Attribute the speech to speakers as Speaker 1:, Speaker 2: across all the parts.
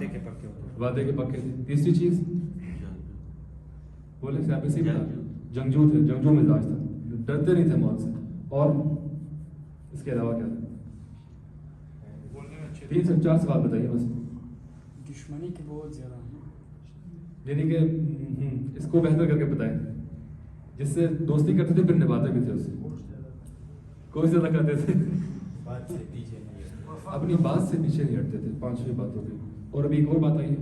Speaker 1: وعدے کے پکے ہوتے،
Speaker 2: وعدے کے پکے تھے. تیسری چیز بولے سے آپ اسی بتا, جنگجو تھے, جنگجو مزاج تھا, ڈرتے نہیں تھے موت سے. اور اس کے علاوہ کیا تھا؟ 3 سے 4 سوال بتائیے بس.
Speaker 3: دشمنی کے بہت زیادہ ہیں.
Speaker 2: یعنی کہ اس کو بہتر کر کے بتائیں, جس سے دوستی کرتے تھے پھر نبھاتے بھی تھے اس سے. کوئی زیادہ کرتے تھے
Speaker 1: بات سے پیچھے نہیں ہے.
Speaker 2: اپنی بات سے پیچھے نہیں ہٹتے تھے. 5 باتوں کی. اور ابھی ایک اور بات آئی ہے,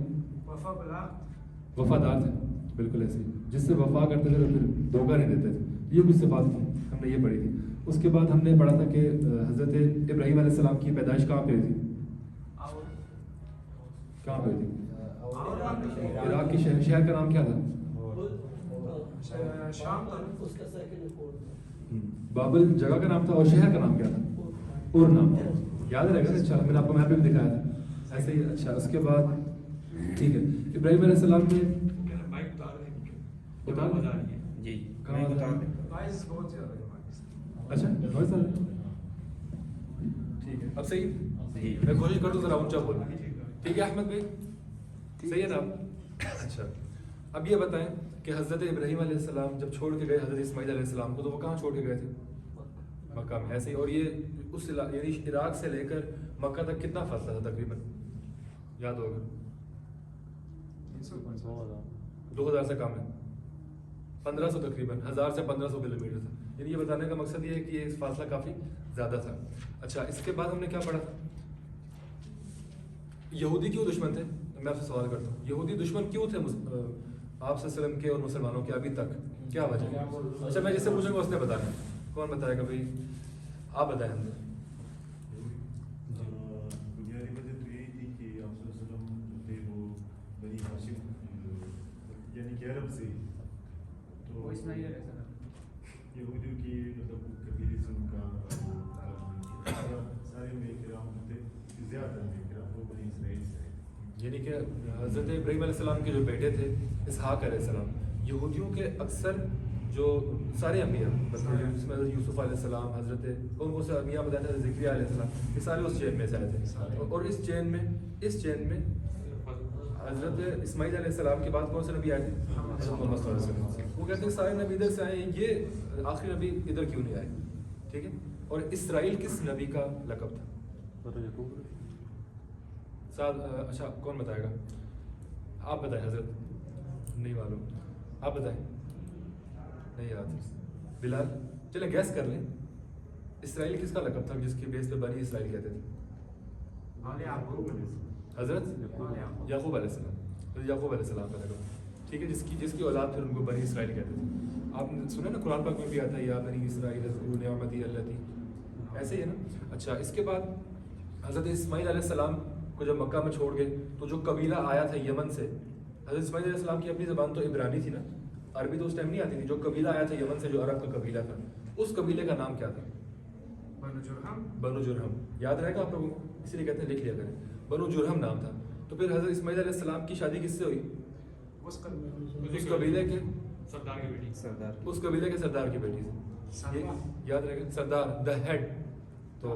Speaker 2: وفادار تھے. بالکل ایسے ہی, جس سے وفا کرتے تھے پھر دھوکہ نہیں دیتے تھے. یہ کچھ صفات تھی, ہم نے یہ پڑھی تھی. اس کے بعد ہم نے پڑھا تھا کہ حضرت ابراہیم علیہ السلام کی پیدائش کہاں پہ تھی؟ کہاں پہ تھی؟ عراق کی شہر کا نام کیا تھا؟ بابل جگہ کا نام تھا, اور شہر کا نام کیا تھا؟ اور نام تھا. یاد رہے گا. اچھا, میں نے آپ کو میپ بھی دکھایا تھا ایسے ہی. اچھا, اس کے بعد ٹھیک ہے, ابراہیم علیہ السلام نے
Speaker 1: جی
Speaker 2: کہاں اچھا ٹھیک ہے. اب صحیح, میں کوشش کرتا ہوں ذرا اونچا بولنا. ٹھیک ہے احمد بھائی, صحیح ہے نا آپ؟ اچھا, اب یہ بتائیں کہ حضرت ابراہیم علیہ السلام جب چھوڑ کے گئے حضرت اسماعیل علیہ السلام کو, تو وہ کہاں چھوڑ کے گئے تھے؟ مکہ میں. ایسے ہی. اور یہ اس یعنی عراق سے لے کر مکہ تک کتنا فاصلہ تھا تقریباً؟ یاد ہوگا 2000 سے کم ہے, 1500 تقریباً, 1000 سے 1500 کلومیٹر تھا. یعنی یہ بتانے کا مقصد یہ ہے کہ یہ فاصلہ کافی زیادہ تھا. اچھا, اس کے بعد ہم نے کیا پڑھا تھا؟ یہودی کیوں دشمن تھے؟ میں آپ سے سوال کرتا ہوں, یہودی دشمن کیوں تھے آپ صلی اللہ علیہ وسلم کے اور مسلمانوں کے ابھی تک؟ کیا وجہ؟ اچھا, میں جس سے پوچھوں گا اس نے بتانا. کون بتائے گا بھائی؟ آپ بتائیں. ہم
Speaker 4: بنیادی وجہ تو یہی تھی کہ آپ صلی اللہ علیہ وسلم جو تھے وہ بنی ہاشم یعنی کہ عرب سے, تو یہودیوں کی مطلب قبیلے سے ان کا سارے میں کرام ہوتے زیادہ میں کرام وہ بنی اسرائیل سے.
Speaker 2: یعنی کہ حضرت ابراہیم علیہ السلام کے جو بیٹے تھے اسحاق علیہ السلام, یہودیوں کے اکثر جو سارے انبیاء, جس میں حضرت یوسف علیہ السلام, حضرت کون سے انبیاء بتایا تھا, ذکریا علیہ السلام, یہ سارے اس چین میں سے آئے تھے. اور اس چین میں حضرت اسماعیل علیہ السلام کے بعد کون سے نبی آئے تھے؟ محمد صلی اللہ علیہ وسلم. وہ کہتے ہیں سارے نبی ادھر سے آئے ہیں, یہ آخری نبی ادھر کیوں نہیں آئے؟ ٹھیک ہے. اور اسرائیل کس نبی کا لقب تھا؟ اچھا, کون بتائے گا؟ آپ بتائیں. حضرت نہیں معلوم, آپ بتائیں. نہیں یاد. بلال, چلیں گیس کر لیں. اسرائیل کس کا لقب تھا جس کی بیس پہ بنی اسرائیل کہتے تھے؟ حضرت یعقوب علیہ السلام. حضرت یعقوب علیہ السلام کا لقب. ٹھیک ہے, جس کی اولاد پھر ان کو بنی اسرائیل کہتے تھے. آپ نے سنا نا قرآن پاک میں بھی آتا ہے یا بنی اسرائیل اذکروا نعمتی التی, ایسے ہی ہے نا. اچھا, اس کے بعد حضرت اسماعیل علیہ السلام کو جب مکہ میں چھوڑ گئے تو جو قبیلہ آیا تھا یمن سے, حضرت اسماعیل علیہ السلام کی اپنی زبان تو عبرانی تھی نا, عربی تو اس ٹائم نہیں آتی تھی. جو قبیلہ آیا تھا یمن سے, جو عرب کا قبیلہ تھا, اس قبیلے کا نام کیا تھا؟ بنو جرہم. یاد رہے گا آپ لوگوں کو, اسی لیے کہتے ہیں لکھ لیا کریں. بنو جرہم نام تھا. تو پھر حضرت اسماعیل علیہ السلام کی شادی کس سے ہوئی؟ اس قبیلے کے سردار کی بیٹی, اس قبیلے کے سردار کی بیٹی سے. یاد رہے گا, سردار, دا ہیڈ. تو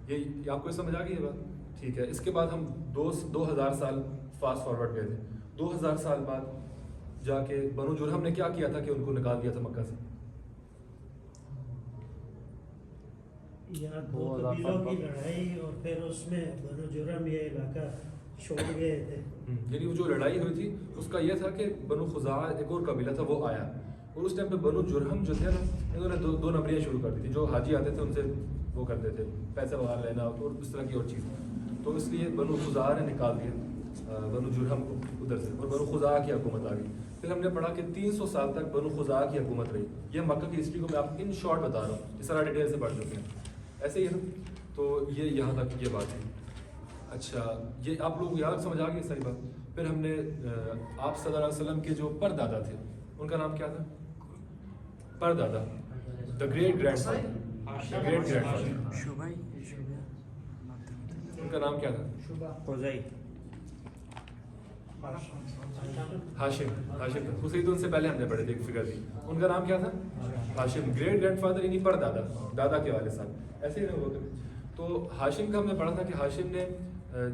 Speaker 2: یہ آپ کو سمجھ آ گئی یہ بات؟ ٹھیک ہے. اس کے بعد ہم 2000 سال فاسٹ فارورڈ گئے تھے. 2000 سال بعد جا کے بنو جرہم نے کیا کیا تھا کہ ان کو نکال دیا تھا مکہ سے؟
Speaker 5: یا دو قبیلوں کی لڑائی, اور پھر اس میں بنو جرہم یہ علاقہ چھوڑ گئے تھے.
Speaker 2: یعنی وہ جو لڑائی ہوئی تھی اس کا یہ تھا کہ بنو خزاعہ ایک اور قبیلہ تھا, وہ آیا. اور اس ٹائم پہ بنو جرہم جو تھے نا, انہوں نے دو نمبریاں شروع کر دی تھی. جو حاجی آتے تھے ان سے وہ کرتے تھے پیسے وغیرہ لینا اور اس طرح کی اور چیز. تو اس لیے بنو خزاعہ نے نکال دیا بنو جرہم کو ادھر سے, اور بنو خزاعہ کی حکومت آ گئی. پھر ہم نے پڑھا کہ 300 سال تک بنو خزاعہ کی حکومت رہی. یہ مکہ کی ہسٹری کو میں آپ ان شارٹ بتا رہا ہوں, اس طرح ڈیٹیل سے پڑھ چکے ہیں. ایسے ہی ہے نا. تو یہ یہاں تک یہ بات ہے. اچھا, یہ آپ لوگ یاد سمجھ آ گئی ساری بات. پھر ہم نے آپ صلی اللہ علیہ وسلم کے جو پر دادا تھے ان کا نام کیا تھا؟ پر دادا, the great grandfather, great grandfather, ان کا نام کیا تھا؟ ہاشم. ہاشم اسی تو ان سے پہلے ہم نے پڑھے تھے, ایک فگر تھی, ان کا نام کیا تھا؟ ہاشم. گریٹ گرینڈ فادر یعنی پر دادا, دادا کے والد صاحب. ایسے ہی نا وہ. تو ہاشم کا ہم نے پڑھا تھا کہ ہاشم نے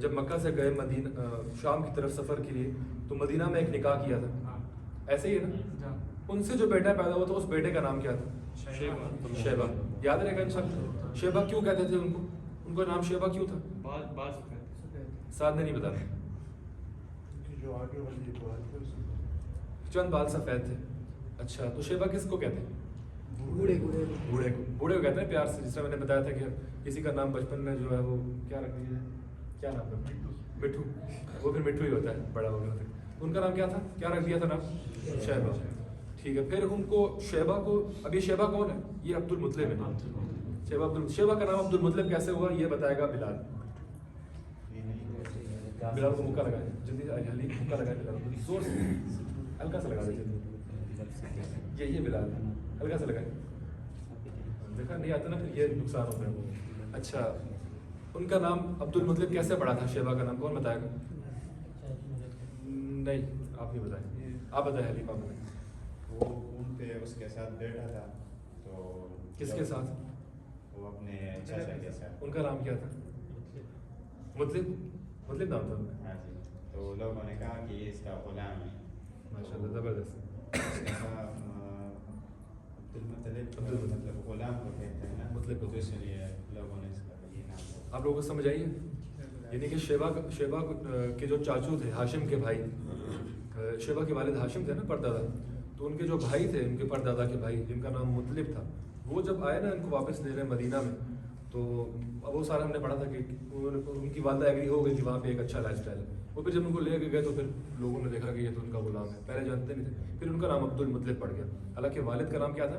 Speaker 2: جب مکہ سے گئے مدینہ شام کی طرف سفر کے لیے تو مدینہ میں ایک نکاح کیا تھا، ایسے ہی ہے نا؟ ان سے جو بیٹا پیدا ہوا تھا اس بیٹے کا نام کیا تھا؟ شیبہ. یاد رہے گا انشاءاللہ. شیبہ کیوں کہتے تھے ان کو؟ ان کا نام شیبہ کیوں تھا؟ سعد نے نہیں بتایا.
Speaker 4: جو آگے والی بات ہے اس میں
Speaker 2: چند بال سفید تھے. اچھا تو شیبہ کس کو کہتے ہیں؟
Speaker 3: بوڑھے
Speaker 2: بوڑھے کو کہتے ہیں پیار سے. جس طرح میں نے بتایا تھا کہ کسی کا نام بچپن میں جو ہے وہ کیا رکھ دیا ہے، کیا نام ہے؟ مٹھو. وہ پھر مٹھو ہی ہوتا ہے بڑا ہو گیا. ان کا نام کیا تھا؟ کیا رکھ دیا تھا نام؟ شیبہ. ٹھیک ہے. پھر ان کو شیبہ کو، اب یہ شیبہ کون ہے؟ یہ عبد المطلب ہے. شیبہ کا نام عبد المطلب کیسے ہوا یہ بتائے گا بلال. بلال کو مکہ لگائے جلدی، علی مکہ لگائے بلال کو زور سے، ہلکا سا لگا دیجیے. یہ بلال ہلکا سا لگائے. دیکھا نہیں آتا نا پھر یہ نقصان ہوتا ہے. اچھا ان کا نام عبد المطلب کیسے پڑا تھا؟ شیبہ کا نام کون بتائے گا؟ نہیں آپ نہیں بتائیں، آپ بتائیں حلیم. آپ بتائیں.
Speaker 1: وہ ان پہ اس کے ساتھ بیٹھا تھا تو
Speaker 2: کس کے ساتھ؟
Speaker 1: وہ اپنے چاچا کے ساتھ.
Speaker 2: ان کا نام کیا تھا؟ مطلب نام تھا ان کا.
Speaker 1: ہاں جی. تو لوگوں نے کہا کہ یہ اس کا غلام ہے.
Speaker 2: ماشاء اللہ زبردست.
Speaker 1: مطلب غلام کو کہتے ہیں نا،
Speaker 2: مطلب
Speaker 1: تو اس لیے لوگوں نے اس کا یہ نام.
Speaker 2: آپ لوگوں کو سمجھ آئیے؟ یعنی کہ شیبہ کے جو چاچو تھے ہاشم کے بھائی، شیبہ کے والد ہاشم تھے نا پردادا، تو ان کے جو بھائی تھے ان کے پردادا کے بھائی جن کا نام مطلب تھا، وہ جب آئے نا ان کو واپس لینے مدینہ میں، تو اب وہ سارا ہم نے پڑھا تھا کہ ان کی والدہ ایگری ہو گئی کہ وہاں پہ ایک اچھا لائف اسٹائل ہے. وہ پھر جب ان کو لے کے گئے تو پھر لوگوں نے دیکھا کہ یہ تو ان کا غلام ہے. پہلے جانتے نہیں تھے. پھر ان کا نام عبد المطلب پڑ گیا. حالانکہ والد کا نام کیا تھا؟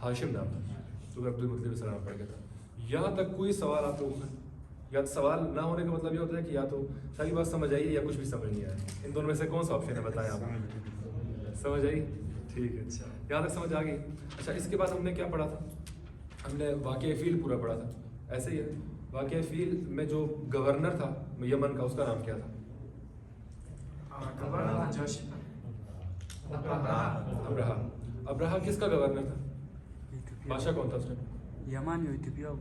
Speaker 2: ہاشم نام تھا. تو عبد المطلب سے نام پڑ گیا تھا. یہاں تک کوئی سوال آپ لوگوں کا؟ یا سوال نہ ہونے کا مطلب یہ ہوتا ہے کہ یا تو ساری بات سمجھ آئی یا کچھ بھی سمجھ نہیں آیا. ان دونوں میں سے کون سا آپشن ہے بتائیں آپ؟ سمجھ آئی؟ ٹھیک ہے. اچھا یہاں تک سمجھ آ گئی. اچھا اس کے بعد ہم نے کیا پڑھا تھا؟ ہم نے واقعہ فیل پورا پڑھا تھا. ایسے ہی ہے. واقعہ فیل میں جو گورنر تھا یمن کا، اس کا نام کیا تھا؟ ابرہا. کس کا گورنر تھا؟ بادشاہ کون تھا اس میں؟
Speaker 3: یمن ایتھوپیا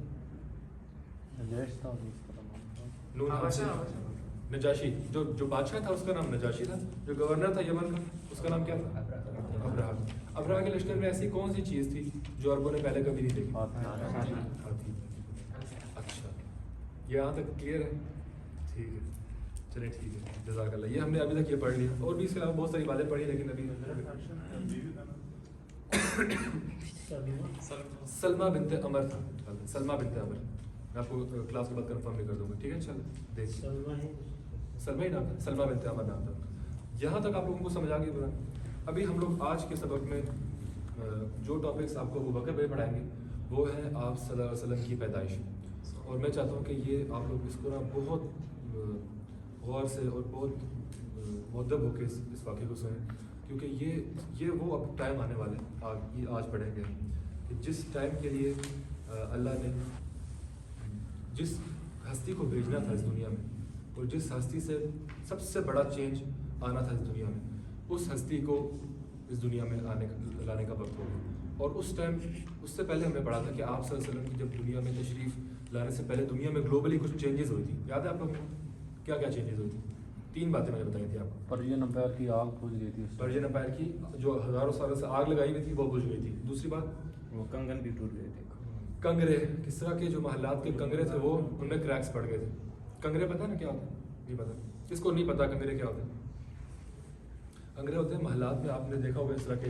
Speaker 2: نجاشی. جو بادشاہ تھا اس کا نام نجاشی تھا. جو گورنر تھا یمن کا اس کا نام کیا تھا؟ ابرہا. ابرہا کے لشکر میں ایسی کون سی چیز تھی جو عربوں نے پہلے کبھی نہیں دیکھی؟ ہاتھی. اچھا یہاں تک کلیئر ہے؟ ٹھیک ہے. چلے ٹھیک ہے. جزاک اللہ. یہ ہم نے ابھی تک یہ پڑھ لیا. اور بھی اس کے علاوہ بہت ساری باتیں پڑھی لیکن ابھی سلمہ بنت عمر تھا. سلمہ بنت عمر. میں آپ کو کلاس کے بعد کنفرم بھی کر دوں گا. ٹھیک ہے چلو دیکھیے. سلمہ ہی نام تھا. سلمہ بنت عمر نام تھا. یہاں تک آپ لوگوں کو سمجھ آ گئی پورا. ابھی ہم لوگ آج کے سبق میں جو ٹاپکس آپ کو ابوبکر بھائی پڑھائیں گے وہ ہے آپ صلی اللہ علیہ وسلم کی پیدائش. اور میں چاہتا ہوں کہ یہ آپ لوگ اس کو نا بہت غور سے اور بہت مؤدب ہو کے اس واقعے کو سنیں، کیونکہ یہ وہ اب ٹائم آنے والے آج پڑھیں گے کہ جس ٹائم کے لیے اللہ نے جس ہستی کو بھیجنا تھا اس دنیا میں اور جس ہستی سے سب سے بڑا چینج آنا تھا اس دنیا میں، اس ہستی کو اس دنیا میں لانے کا وقت ہوگا. اور اس ٹائم اس سے پہلے ہم نے پڑھا تھا کہ آپ صلی اللہ علیہ وسلم کی جب دنیا میں تشریف لانے سے پہلے دنیا میں گلوبلی کچھ چینجز ہوئی تھی. یاد ہے آپ لوگوں کو کیا کیا چینجز ہوئی تھی؟ 3 باتیں میں نے بتائی تھی آپ کو.
Speaker 6: پرشین امپائر کی آگ بجھ گئی تھی.
Speaker 2: پرشین امپائر کی جو ہزاروں سالوں سے آگ لگائی ہوئی تھی وہ بجھ گئی تھی. دوسری بات
Speaker 1: وہ کنگن بھی ٹوٹ گئے تھے.
Speaker 2: کنگرے، کس طرح کے جو محلات کے کنگرے تھے وہ ان میں کریکس پڑ گئے تھے. کنگرے پتہ نا کیا ہوتا ہے؟ نہیں پتا. کس کو نہیں پتا کنگرے کیا ہوتے ہیں؟ کنگرے ہوتے ہیں محلات میں آپ نے دیکھا ہوگا اس طرح کے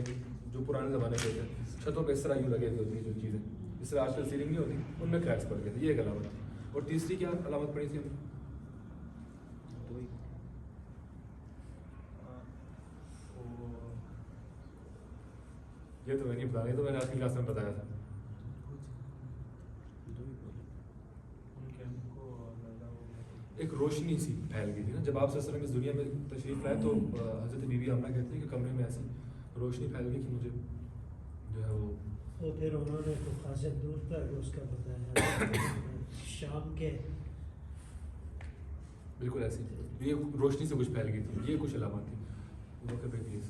Speaker 2: جو پرانے زمانے کے ہوتے ہیں چھتوں پہ اس طرح یوں لگے ہوئے ہوتی ہیں جو چیزیں اس طرح آج کل سیلنگ نہیں ہوتی ان میں کریکس پڑ گئے تھے. یہ ایک علامت تھی. اور تیسری کیا علامت پڑی تھی ہم نے؟ یہ تو میں نہیں بتا رہا، یہ تو میں نے آج کی کلاس میں بتایا تھا. ایک روشنی سی پھیل گئی تھی نا جب آپ صلی اللہ علیہ وسلم اس دنیا میں تشریف لائے تو حضرت بی بی آمنہ کہتے ہیں کہ کمرے میں ایسی روشنی پھیل گئی کہ مجھے جو ہے وہ
Speaker 5: تو پھر انہوں نے تو خاصے دور تک اس کا بتایا شام کے
Speaker 2: بالکل ایسی یہ روشنی سے کچھ پھیل گئی تھی. یہ کچھ علامات تھی. وہ کہ پلیز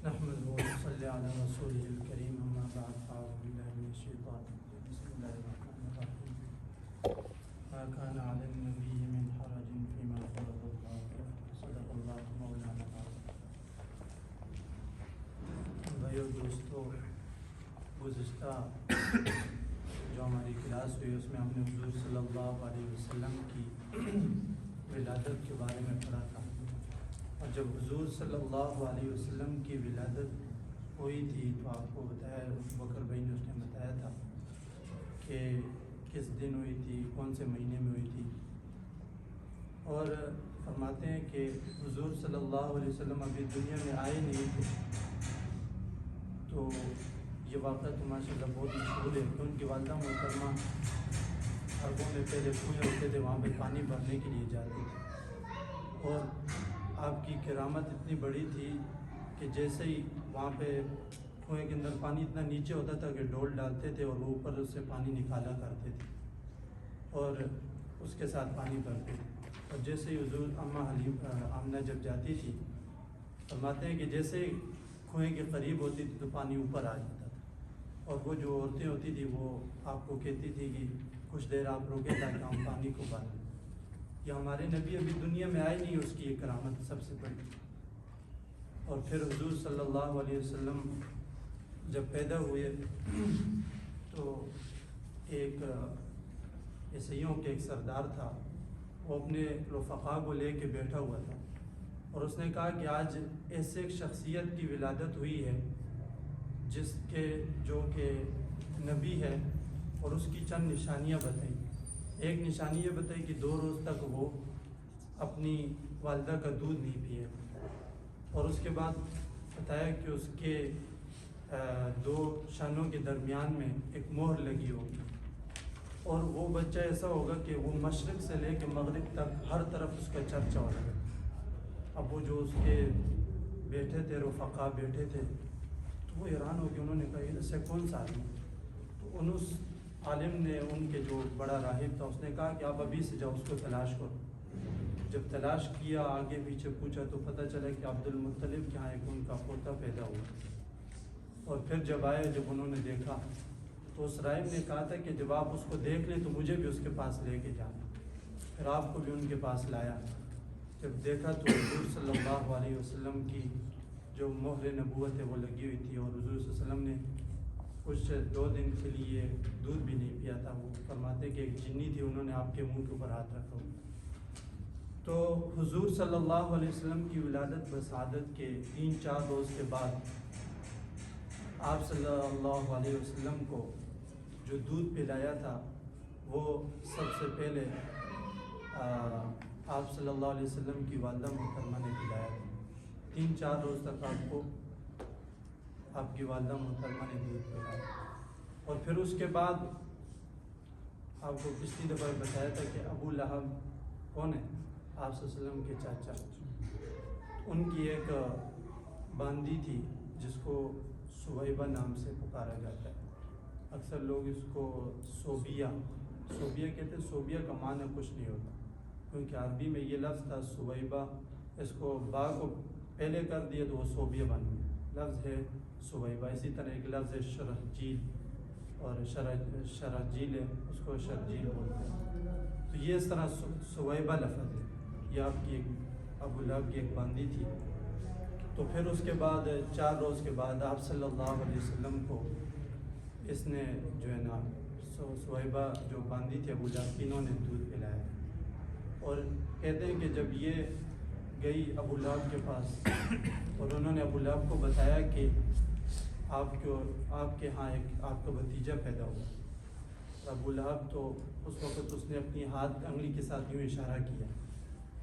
Speaker 3: نحمد و صلی علی رسول الکریم اما بعد فاعوذ باللہ من الشیطان الرجیم
Speaker 7: الله الرحمن الرحيم ما كان على النبي من حرج فيما فرض الله له صدق الله مولانا العظيم. بھائیو دوستو، گزشتہ جو ہماری کلاس ہوئی اس میں ہم نے حضور صلی اللہ علیہ وسلم کی ولادت کے بارے میں پڑھا تھا، اور جب حضور صلی اللہ علیہ وسلم کی ولادت ہوئی تھی تو آپ کو بتایا، بکر بھائی نے اس نے بتایا تھا کہ کس دن ہوئی تھی، کون سے مہینے میں ہوئی تھی، اور فرماتے ہیں کہ حضور صلی اللہ علیہ وسلم ابھی دنیا میں آئے نہیں تھے. تو یہ واقعہ تو ماشاء اللہ بہت مشہور ہے کہ ان کی والدہ محترمہ عربوں میں پہلے کنویں ہوتے تھے، وہاں پہ پانی بھرنے کے لیے جاتے تھے، اور آپ کی کرامت اتنی بڑی تھی کہ جیسے ہی وہاں پہ کنویں کے اندر پانی اتنا نیچے ہوتا تھا کہ ڈول ڈالتے تھے اور وہ اوپر اس سے پانی نکالا کرتے تھے اور اس کے ساتھ پانی بھرتے تھے. اور جیسے ہی حضور آمنہ جب جاتی تھی، فرماتے ہیں کہ جیسے کنویں کے قریب ہوتی تھی تو پانی اوپر آ جاتا تھا، اور وہ جو عورتیں ہوتی تھی وہ آپ کو کہتی تھی کہ کچھ دیر آپ روکیں تاکہ ہم پانی کو بھریں. یہ ہمارے نبی ابھی دنیا میں آئے نہیں، اس کی یہ کرامت سب سے بڑی. اور پھر حضور صلی اللہ علیہ وسلم جب پیدا ہوئے تو ایک عیسائیوں کے ایک سردار تھا، وہ اپنے رفقا کو لے کے بیٹھا ہوا تھا، اور اس نے کہا کہ آج ایسے ایک شخصیت کی ولادت ہوئی ہے جس کے جو کہ نبی ہے، اور اس کی چند نشانیاں بتائیں. ایک نشانی یہ بتائی کہ 2 روز تک وہ اپنی والدہ کا دودھ نہیں پیے، اور اس کے بعد بتایا کہ اس کے 2 شانوں کے درمیان میں ایک مہر لگی ہوگی، اور وہ بچہ ایسا ہوگا کہ وہ مشرق سے لے کے مغرب تک ہر طرف اس کا چرچا ہوگا. اب وہ جو اس کے بیٹھے تھے، رفقا بیٹھے تھے، تو وہ حیران ہو کے انہوں نے کہا یہ سے کون سا آدمی؟ تو اس عالم نے، ان کے جو بڑا راہب تھا، اس نے کہا کہ آپ ابھی سے جاؤ اس کو تلاش کرو. جب تلاش کیا، آگے پیچھے پوچھا تو پتہ چلا کہ عبد المطلب کے یہاں ایک ان کا پوتا پیدا ہوا. اور پھر جب آئے، جب انہوں نے دیکھا تو اس راہب نے کہا تھا کہ جب آپ اس کو دیکھ لیں تو مجھے بھی اس کے پاس لے کے جانا. پھر آپ کو بھی ان کے پاس لایا. جب دیکھا تو حضور صلی اللہ علیہ وسلم کی جو مہر نبوت ہے وہ لگی ہوئی تھی، اور حضور صلی اللہ علیہ وسلم نے کچھ 2 دن کے لیے دودھ بھی نہیں پیا تھا. وہ فرماتے کہ ایک جنی تھی، انہوں نے آپ کے منہ کے اوپر ہاتھ رکھا. تو حضور صلی اللہ علیہ وسلم کی ولادت بسعادت کے 3-4 روز کے بعد آپ صلی اللہ علیہ وسلم کو جو دودھ پلایا تھا وہ سب سے پہلے آپ صلی اللہ علیہ وسلم کی والدہ محترمہ نے پلایا تھا. 3-4 روز تک آپ کو آپ کی والدہ محترمہ نے دودھ پلایا. اور پھر اس کے بعد آپ کو پچھلی دفعہ بتایا تھا کہ ابو لہب کون ہے؟ آپ صلی اللہ علیہ وسلم کے چاچا. ان کی ایک باندی تھی جس کو سویبہ نام سے پکارا جاتا ہے. اکثر لوگ اس کو صوبیہ کہتے ہیں. صوبیہ کا معنی کچھ نہیں ہوتا، کیونکہ عربی میں یہ لفظ تھا سویبہ، اس کو با کو پہلے کر دیا تو وہ صوبیہ بن گیا. لفظ ہے سویبہ. اسی طرح ایک لفظ ہے شرحجیل، اور شرحجیل ہے، اس کو شرجیل بولتے ہیں. تو یہ اس طرح سویبہ لفظ ہے. یہ آپ کی ابو لہب کی ایک باندی تھی. تو پھر اس کے بعد 4 روز کے بعد آپ صلی اللہ علیہ وسلم کو اس نے جو ہے نا سویبہ جو باندی تھی ابو لہب، انہوں نے دودھ پلایا. اور کہتے ہیں کہ جب یہ گئی ابو لہب کے پاس اور انہوں نے ابو لہب کو بتایا کہ آپ کے ہاں ایک آپ کا بھتیجا پیدا ہوا. ابو لہب تو اس وقت اس نے اپنی ہاتھ انگلی کے ساتھ یوں اشارہ کیا،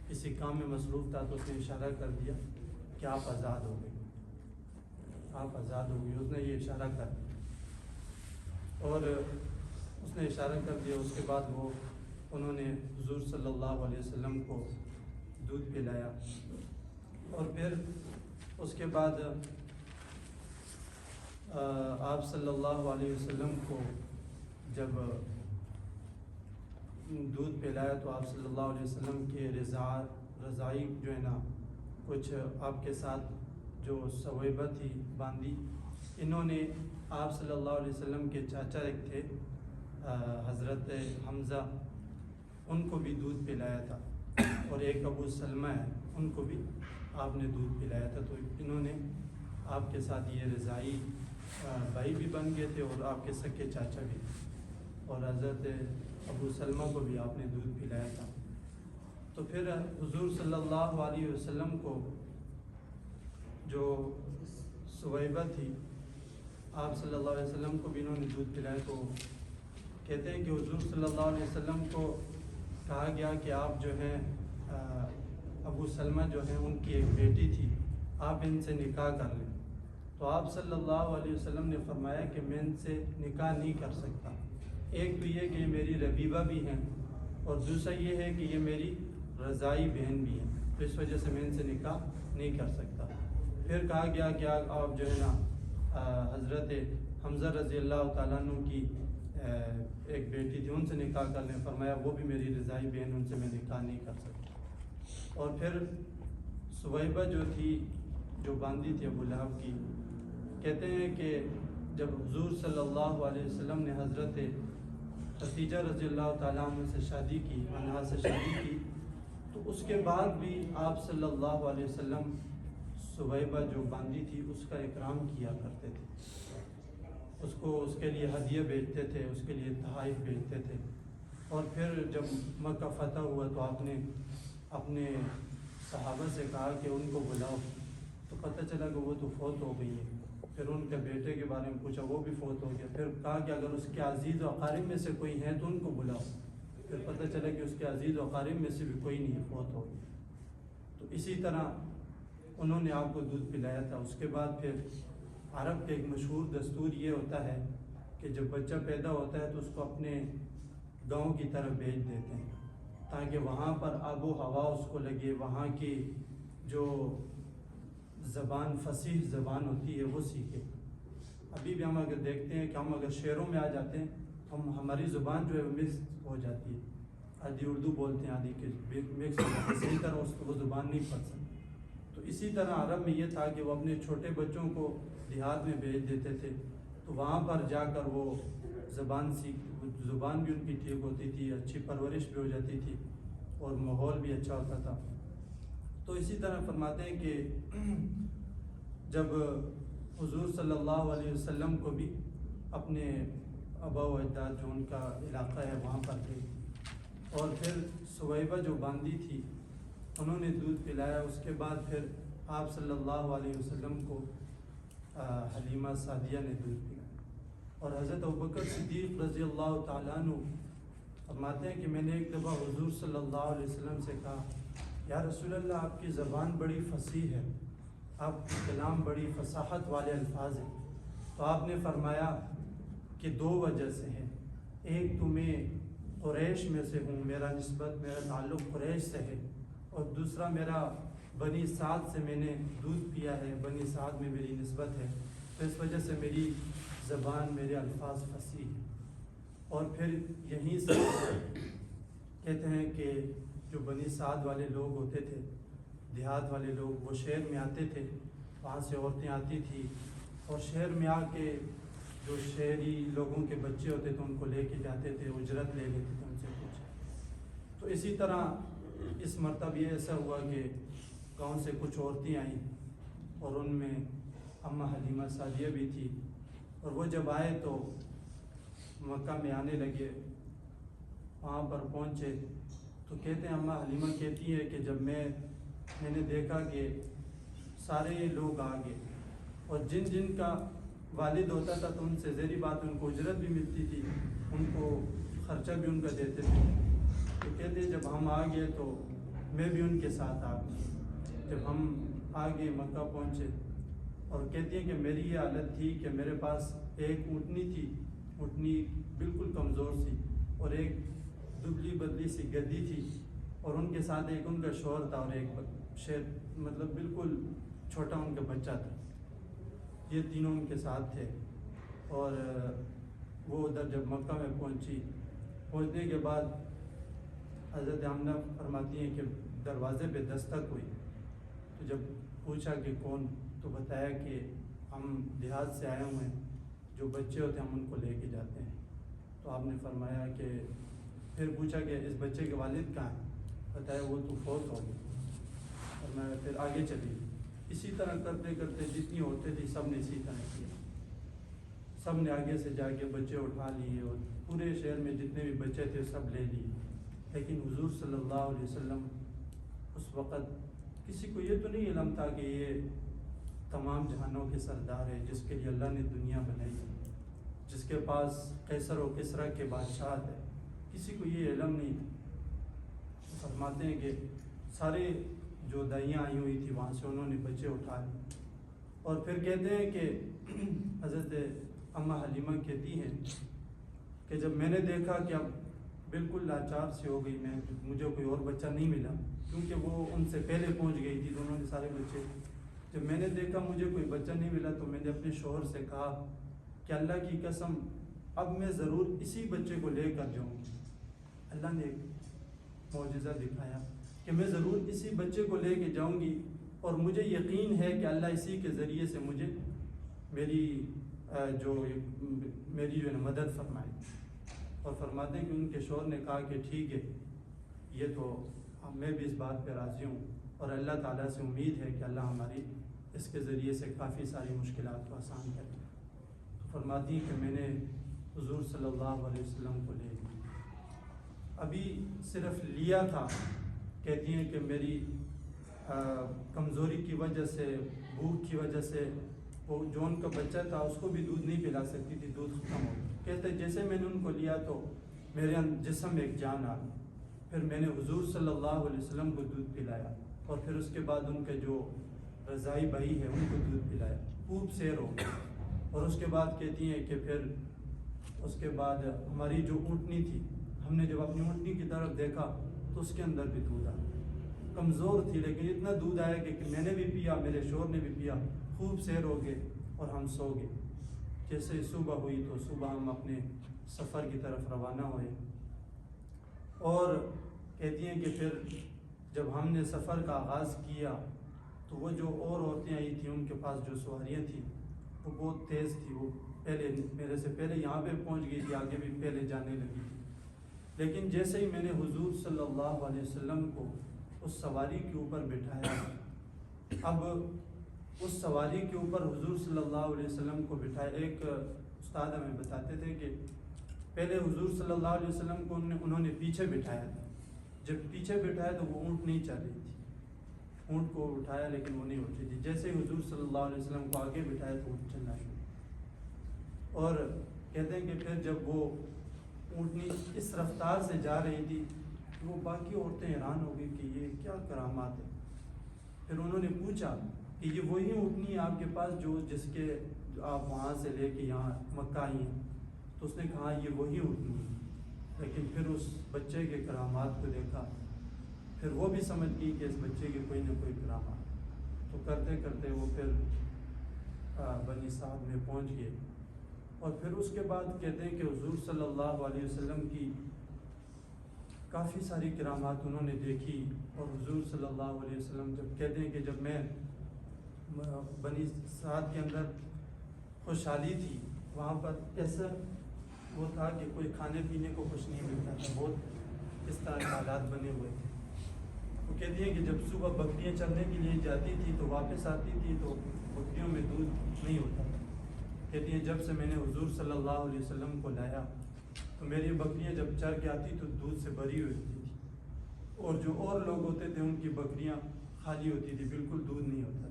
Speaker 7: کسی کام میں مصروف تھا تو اس نے اشارہ کر دیا کہ آپ آزاد ہو گئے، آپ آزاد ہو گئے. اس نے یہ اشارہ کر دیا اور اس نے اشارہ کر دیا. اس کے بعد انہوں نے حضور صلی اللہ علیہ وسلم کو دودھ پلایا. اور پھر اس کے بعد آپ صلی اللہ علیہ وسلم کو جب دودھ پلایا تو آپ صلی اللہ علیہ وسلم کے رضائی جو ہے نا، کچھ آپ کے ساتھ جو سویبہ تھی باندی، انہوں نے آپ صلی اللہ علیہ وسلم کے چاچا ایک تھے حضرت حمزہ ان کو بھی دودھ پلایا تھا، اور ایک ابو سلمہ ہے ان کو بھی آپ نے دودھ پلایا تھا. تو انہوں نے آپ کے ساتھ یہ رضائی بھائی بھی بن گئے تھے اور آپ کے سکے چاچا بھی، اور حضرت ابو سلمہ کو بھی آپ نے دودھ پلایا تھا. تو پھر حضور صلی اللہ علیہ وسلم کو جو سویبہ تھی، آپ صلی اللہ علیہ وسلم کو بھی انہوں نے دودھ پلایا. تو کہتے ہیں کہ حضور صلی اللہ علیہ وسلم کو کہا گیا کہ آپ جو ہیں ابو سلمہ جو ہیں ان کی ایک بیٹی تھی، آپ ان سے نکاح کر لیں. تو آپ صلی اللہ علیہ وسلم نے فرمایا کہ میں ان سے نکاح نہیں کر سکتا. ایک تو یہ کہ یہ میری ربیبہ بھی ہیں، اور دوسرا یہ ہے کہ یہ میری رضائی بہن بھی ہیں، تو اس وجہ سے میں ان سے نکاح نہیں کر سکتا. پھر کہا گیا کہ آپ جو ہے نا حضرت حمزہ رضی اللہ تعالیٰ عنہ کی ایک بیٹی تھی، ان سے نکاح کر لیں. فرمایا وہ بھی میری رضائی بہن، ان سے میں نکاح نہیں کر سکتا. اور پھر سویبہ جو تھی، جو باندھی تھی ابو لہب کی، کہتے ہیں کہ جب حضور صلی اللہ علیہ وسلم نے حضرت خدیجہ رضی اللہ تعالیٰ عنہ سے شادی کی، عنہا سے شادی کی، تو اس کے بعد بھی آپ صلی اللہ علیہ وسلم سویبہ جو باندھی تھی اس کا اکرام کیا کرتے تھے. اس کے لیے ہدیہ بھیجتے تھے، اس کے لیے تحائف بھیجتے تھے. اور پھر جب مکہ فتح ہوا تو آپ نے اپنے صحابہ سے کہا کہ ان کو بلاؤ. تو پتہ چلا کہ وہ تو فوت ہو گئی ہے. پھر ان کے بیٹے کے بارے میں پوچھا، وہ بھی فوت ہو گیا. پھر کہا کہ اگر اس کے عزیز و اقارب میں سے کوئی ہیں تو ان کو بلاؤ. پھر پتہ چلا کہ اس کے عزیز و اقارب میں سے بھی کوئی نہیں ہے، فوت ہو گیا. تو اسی طرح انہوں نے آپ کو دودھ پلایا تھا. اس کے بعد پھر عرب کے ایک مشہور دستور یہ ہوتا ہے کہ جب بچہ پیدا ہوتا ہے تو اس کو اپنے گاؤں کی طرف بھیج دیتے ہیں تاکہ وہاں پر آب و ہوا اس کو لگے، وہاں کی جو زبان، فصیح زبان ہوتی ہے وہ سیکھے. ابھی بھی ہم اگر دیکھتے ہیں کہ ہم اگر شہروں میں آ جاتے ہیں تو ہماری زبان جو ہے مکس ہو جاتی ہے. آدھی اردو بولتے ہیں، آدھی مکس ہو جاتی ہے، صحیح طرح اس کو وہ زبان نہیں پڑھ سکتے. تو اسی طرح عرب میں یہ تھا کہ وہ اپنے چھوٹے بچوں کو دیہات میں بھیج دیتے تھے، تو وہاں پر جا کر وہ زبان بھی ان کی ٹھیک ہوتی تھی، اچھی پرورش بھی ہو جاتی تھی اور ماحول بھی اچھا ہوتا تھا. تو اسی طرح فرماتے ہیں کہ جب حضور صلی اللہ علیہ وسلم کو بھی اپنے آبا و اجداد جو ان کا علاقہ ہے وہاں پر تھے، اور پھر سویبہ جو باندھی تھی انہوں نے دودھ پلایا. اس کے بعد پھر آپ صلی اللہ علیہ وسلم کو حلیمہ سعدیہ نے دودھ پلایا. اور حضرت ابوبکر صدیق رضی اللہ تعالیٰ عنہ فرماتے ہیں کہ میں نے ایک دفعہ حضور صلی اللہ علیہ وسلم سے کہا، یا رسول اللہ آپ کی زبان بڑی فصیح ہے، آپ کی کلام بڑی فصاحت والے الفاظ ہیں. تو آپ نے فرمایا کہ دو وجہ سے ہے. ایک تو میں قریش میں سے ہوں، میرا تعلق قریش سے ہے، اور دوسرا میرا بنی سعد سے میں نے دودھ پیا ہے، بنی سعد میں میری نسبت ہے، تو اس وجہ سے میری زبان، میرے الفاظ فصیح ہیں. اور پھر یہیں سے کہتے ہیں کہ جو بنی سعد والے لوگ ہوتے تھے، دیہات والے لوگ، وہ شہر میں آتے تھے، وہاں سے عورتیں آتی تھیں اور شہر میں آ کے جو شہری لوگوں کے بچے ہوتے تھے ان کو لے کے جاتے تھے، اجرت لے لیتے تھے ان سے کچھ. تو اسی طرح اس مرتبہ یہ ایسا ہوا کہ گاؤں سے کچھ عورتیں آئیں اور ان میں اماں حلیمہ سعدیہ بھی تھی. اور وہ جب آئے تو مکہ میں آنے لگے، وہاں پر پہنچے تو کہتے ہیں، اماں حلیمہ کہتی ہے کہ جب میں نے دیکھا کہ سارے لوگ آ گئے اور جن جن کا والد ہوتا تھا تو ان سے ذیلی بات ان کو اجرت بھی ملتی تھی، ان کو خرچہ بھی ان کا دیتے تھے. تو کہتے ہیں جب ہم آ گئے تو میں بھی ان کے ساتھ آ گئی. جب ہم آ گئے مکہ پہنچے، اور کہتی ہیں کہ میری یہ حالت تھی کہ میرے پاس ایک اونٹنی تھی، اونٹنی بالکل کمزور سی، اور ایک دبلی بدلی سی گدی تھی، اور ان کے ساتھ ایک ان کا شوہر تھا اور ایک مطلب بالکل چھوٹا ان کا بچہ تھا. یہ تینوں ان کے ساتھ تھے. اور وہ ادھر جب مکہ میں پہنچنے کے بعد حضرت آمنہ فرماتی ہیں کہ دروازے پہ دستک ہوئی. تو جب پوچھا کہ کون، تو بتایا کہ ہم دیہات سے آئے ہوئے ہیں، جو بچے ہوتے ہیں ہم ان کو لے کے جاتے ہیں. تو آپ نے فرمایا کہ پھر پوچھا کہ اس بچے کے والد کہاں ہیں؟ بتایا وہ تو فوت ہو گئی. اور میں پھر آگے چلی. اسی طرح کرتے کرتے جتنی عورتیں تھیں سب نے اسی طرح کیا. سب نے آگے سے جا کے بچے اٹھا لیے اور پورے شہر میں جتنے بھی بچے تھے سب لے لیے. لیکن حضور صلی اللہ علیہ وسلم اس وقت کسی کو یہ تو نہیں علم تھا کہ یہ تمام جہانوں کے سردار ہے جس کے لیے اللہ نے دنیا بنائی ہے, جس کے پاس قیصر و کسریٰ کے بادشاہ ہے. کسی کو یہ علم نہیں تھا. فرماتے ہیں کہ سارے جو دائیاں آئی ہوئی تھی وہاں سے انہوں نے بچے اٹھا لیے. اور پھر کہتے ہیں کہ حضرت اماں حلیمہ کہتی ہیں کہ جب میں نے دیکھا کہ اب بالکل لاچار سی ہو گئی میں, مجھے کوئی اور بچہ نہیں ملا کیونکہ وہ ان سے پہلے پہنچ گئی تھی تو انہوں نے سارے بچے. جب میں نے دیکھا مجھے کوئی بچہ نہیں ملا تو میں نے اپنے شوہر سے کہا کہ اللہ کی قسم اب میں ضرور اسی بچے کو لے کر جاؤں گی. اللہ نے ایک معجزہ دکھایا کہ میں ضرور اسی بچے کو لے کے جاؤں گی اور مجھے یقین ہے کہ اللہ اسی کے ذریعے سے مجھے میری جو ہے مدد فرمائے. اور فرماتے ہیں کہ ان کے شوہر نے کہا کہ ٹھیک ہے, یہ تو میں بھی اس بات پہ راضی ہوں اور اللہ تعالیٰ سے امید ہے کہ اللہ ہماری اس کے ذریعے سے کافی ساری مشکلات کو آسان کرے. تو فرماتی ہیں کہ میں نے حضور صلی اللہ علیہ وسلم کو لے لیا. ابھی صرف لیا تھا. کہتی ہیں کہ میری کمزوری کی وجہ سے, بھوک کی وجہ سے وہ جو ان کا بچہ تھا اس کو بھی دودھ نہیں پلا سکتی تھی, دودھ ختم ہو گیا. کہتے جیسے میں نے ان کو لیا تو میرے جسم میں ایک جان آ گئی. پھر میں نے حضور صلی اللہ علیہ وسلم کو دودھ پلایا اور پھر اس کے بعد ان کے جو رضائی بھائی ہے ان کو دودھ پلایا. خوب سیر ہو گئی. اور اس کے بعد کہتی ہیں کہ پھر اس کے بعد ہماری جو اونٹنی تھی, ہم نے جب اپنی اونٹنی کی طرف دیکھا تو اس کے اندر بھی دودھ آیا. کمزور تھی لیکن اتنا دودھ آیا کہ میں نے بھی پیا, میرے شوہر نے بھی پیا. خوب سیر ہو گئے اور ہم سو گئے. جیسے صبح ہوئی تو صبح ہم اپنے سفر کی طرف روانہ ہوئے. اور کہتی ہیں کہ پھر جب ہم نے سفر کا آغاز کیا تو وہ جو اور عورتیں آئی تھیں ان کے پاس جو سواریاں تھیں وہ بہت تیز تھی. وہ پہلے میرے سے پہلے یہاں پہ پہنچ گئی تھی, آگے بھی پہلے جانے لگی تھی. لیکن جیسے ہی میں نے حضور صلی اللہ علیہ وسلم کو اس سواری کے اوپر بٹھایا, اب اس سواری کے اوپر حضور صلی اللہ علیہ وسلم کو بٹھایا. ایک استاد ہمیں بتاتے تھے کہ پہلے حضور صلی اللہ علیہ وسلم کو انہوں نے پیچھے بٹھایا تھا. جب پیچھے بٹھایا تو وہ اونٹ نہیں چل رہی تھی. اونٹ کو اٹھایا لیکن وہ نہیں اٹھ رہی تھی. جیسے ہی حضور صلی اللہ علیہ وسلم کو آگے بٹھایا تو اونٹ چلنا شروع. اور کہتے ہیں کہ پھر جب وہ اونٹنی اس رفتار سے جا رہی تھی تو وہ باقی عورتیں حیران ہو گئی کہ یہ کیا کرامات ہے. پھر انہوں نے پوچھا کہ یہ وہی اونٹنی ہے آپ کے پاس جس کے آپ وہاں سے لے کے یہاں مکہ آئی ہیں؟ تو اس نے کہا یہ وہی اونٹنی ہے. لیکن پھر اس بچے کے کرامات کو دیکھا, پھر وہ بھی سمجھ گئی کہ اس بچے کے کوئی نہ کوئی کرامات. تو کرتے کرتے وہ پھر بنی سعد میں پہنچ گئے. اور پھر اس کے بعد کہتے ہیں کہ حضور صلی اللہ علیہ وسلم کی کافی ساری کرامات انہوں نے دیکھی. اور حضور صلی اللہ علیہ وسلم جب کہتے ہیں کہ جب میں بنی سعد کے اندر خوشحالی تھی, وہاں پر ایسا وہ تھا کہ کوئی کھانے پینے کو کچھ نہیں ملتا تھا, بہت اس طرح کے حالات بنے ہوئے تھے. وہ کہتی ہیں کہ جب صبح بکریاں چرنے کے لیے جاتی تھی تو واپس آتی تھی تو بکریوں میں دودھ نہیں ہوتا تھا. کہتی ہیں جب سے میں نے حضور صلی اللہ علیہ وسلم کو لایا تو میری بکریاں جب چر کے آتی تو دودھ سے بھری ہوئی ہوتی تھی, اور جو اور لوگ ہوتے تھے ان کی بکریاں خالی ہوتی تھی, بالکل دودھ نہیں ہوتا.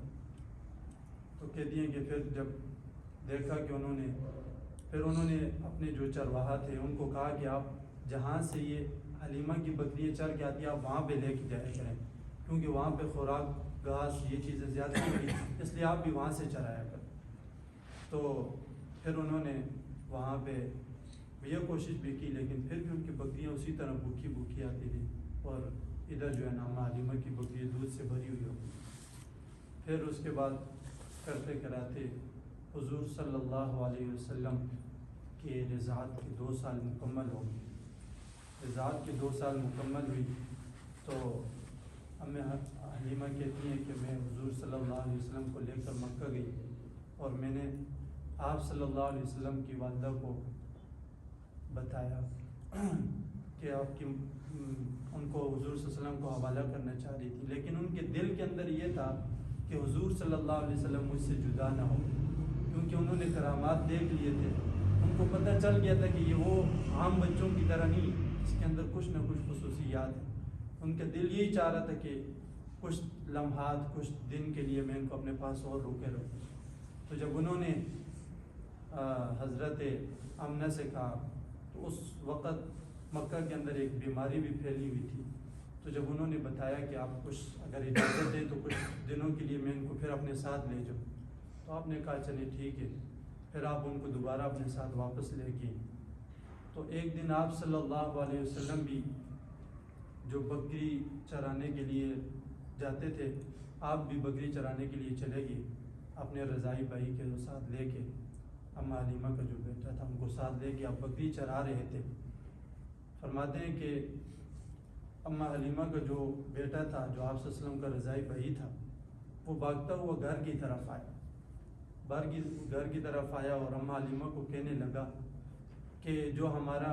Speaker 7: تو کہتی ہیں کہ پھر جب دیکھا کہ انہوں نے اپنے جو چرواہا تھے ان کو کہا کہ آپ جہاں سے یہ حلیمہ کی بکریاں چر کے آتی ہیں آپ وہاں پہ لے کے جایا کریں, کیونکہ وہاں پہ خوراک گھاس یہ چیزیں زیادہ نہیں تھی, اس لیے آپ بھی وہاں سے چرایا کریں. تو پھر انہوں نے وہاں پہ یہ کوشش بھی کی, لیکن پھر بھی ان کی بکریاں اسی طرح بھوکی آتی تھی, اور ادھر جو ہے نا حلیمہ کی بکری دودھ سے بھری ہوئی ہوتی. پھر اس کے بعد کرتے کراتے حضور صلی اللہ علیہ وسلم کے رضاعت کے 2 سال مکمل ہو گئے. رضاعت کے 2 سال مکمل ہوئی تو ہمیں حلیمہ کہتی ہیں کہ میں حضور صلی اللہ علیہ وسلم کو لے کر مکہ گئی, اور میں نے آپ صلی اللہ علیہ وسلم کی والدہ کو بتایا کہ آپ کی ان کو حضور صلی اللہ علیہ وسلم کو حوالہ کرنا چاہ رہی تھی، لیکن ان کے دل کے اندر یہ تھا کہ حضور صلی اللہ علیہ وسلم مجھ سے جدا نہ ہو، کیونکہ انہوں نے کرامات دیکھ لیے تھے، ان کو پتہ چل گیا تھا کہ یہ وہ عام بچوں کی طرح نہیں، اس کے اندر کچھ نہ کچھ خصوصیات ہیں۔ ان کا دل یہی چاہ رہا تھا کہ کچھ لمحات، کچھ دن کے لیے میں ان کو اپنے پاس اور روکے رہوں۔ تو جب انہوں نے حضرت آمنہ سے کہا تو اس وقت مکہ کے اندر ایک بیماری بھی پھیلی ہوئی تھی، تو جب انہوں نے بتایا کہ آپ کچھ اگر اجازت دیں تو کچھ دنوں کے لیے میں ان کو پھر اپنے ساتھ لے جاؤں، تو آپ نے کہا چلے ٹھیک ہے، پھر آپ ان کو دوبارہ اپنے ساتھ واپس لے گئے۔ تو ایک دن آپ صلی اللہ علیہ وسلم بھی جو بکری چرانے کے لیے جاتے تھے، آپ بھی بکری چرانے کے لیے چلے گئے اپنے رضائی بھائی کے ساتھ لے کے، اماں حلیمہ کا جو بیٹا تھا ان کو ساتھ لے کے آپ بکری چرا رہے تھے۔ فرماتے ہیں کہ اماں حلیمہ کا جو بیٹا تھا، جو آپ صلی اللہ علیہ وسلم کا رضائی بھائی تھا، وہ بھاگتا ہوا گھر کی طرف آیا، گھر کی طرف آیا اور اماں حلیمہ کو کہنے لگا کہ جو ہمارا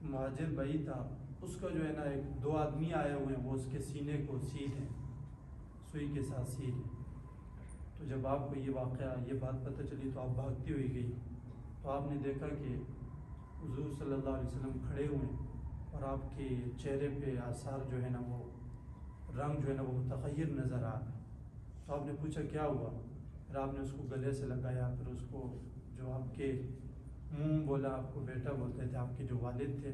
Speaker 7: مہاجر بھائی تھا اس کا جو ہے نا ایک دو آدمی آئے ہوئے ہیں، وہ اس کے سینے کو سیل ہیں، سوئی کے ساتھ سیل ہے۔ تو جب آپ کو یہ واقعہ، یہ بات پتہ چلی تو آپ بھاگتی ہوئی گئی، تو آپ نے دیکھا کہ حضور صلی اللہ علیہ وسلم کھڑے ہوئے ہیں اور آپ کے چہرے پہ آثار جو ہے نا، وہ رنگ جو ہے نا وہ متغیر نظر آ رہا ہے۔ تو آپ نے پوچھا کیا ہوا، پھر آپ نے اس کو گلے سے لگایا، پھر اس کو جو آپ کے منہ بولا، آپ کو بیٹا بولتے تھے، آپ کے جو والد تھے،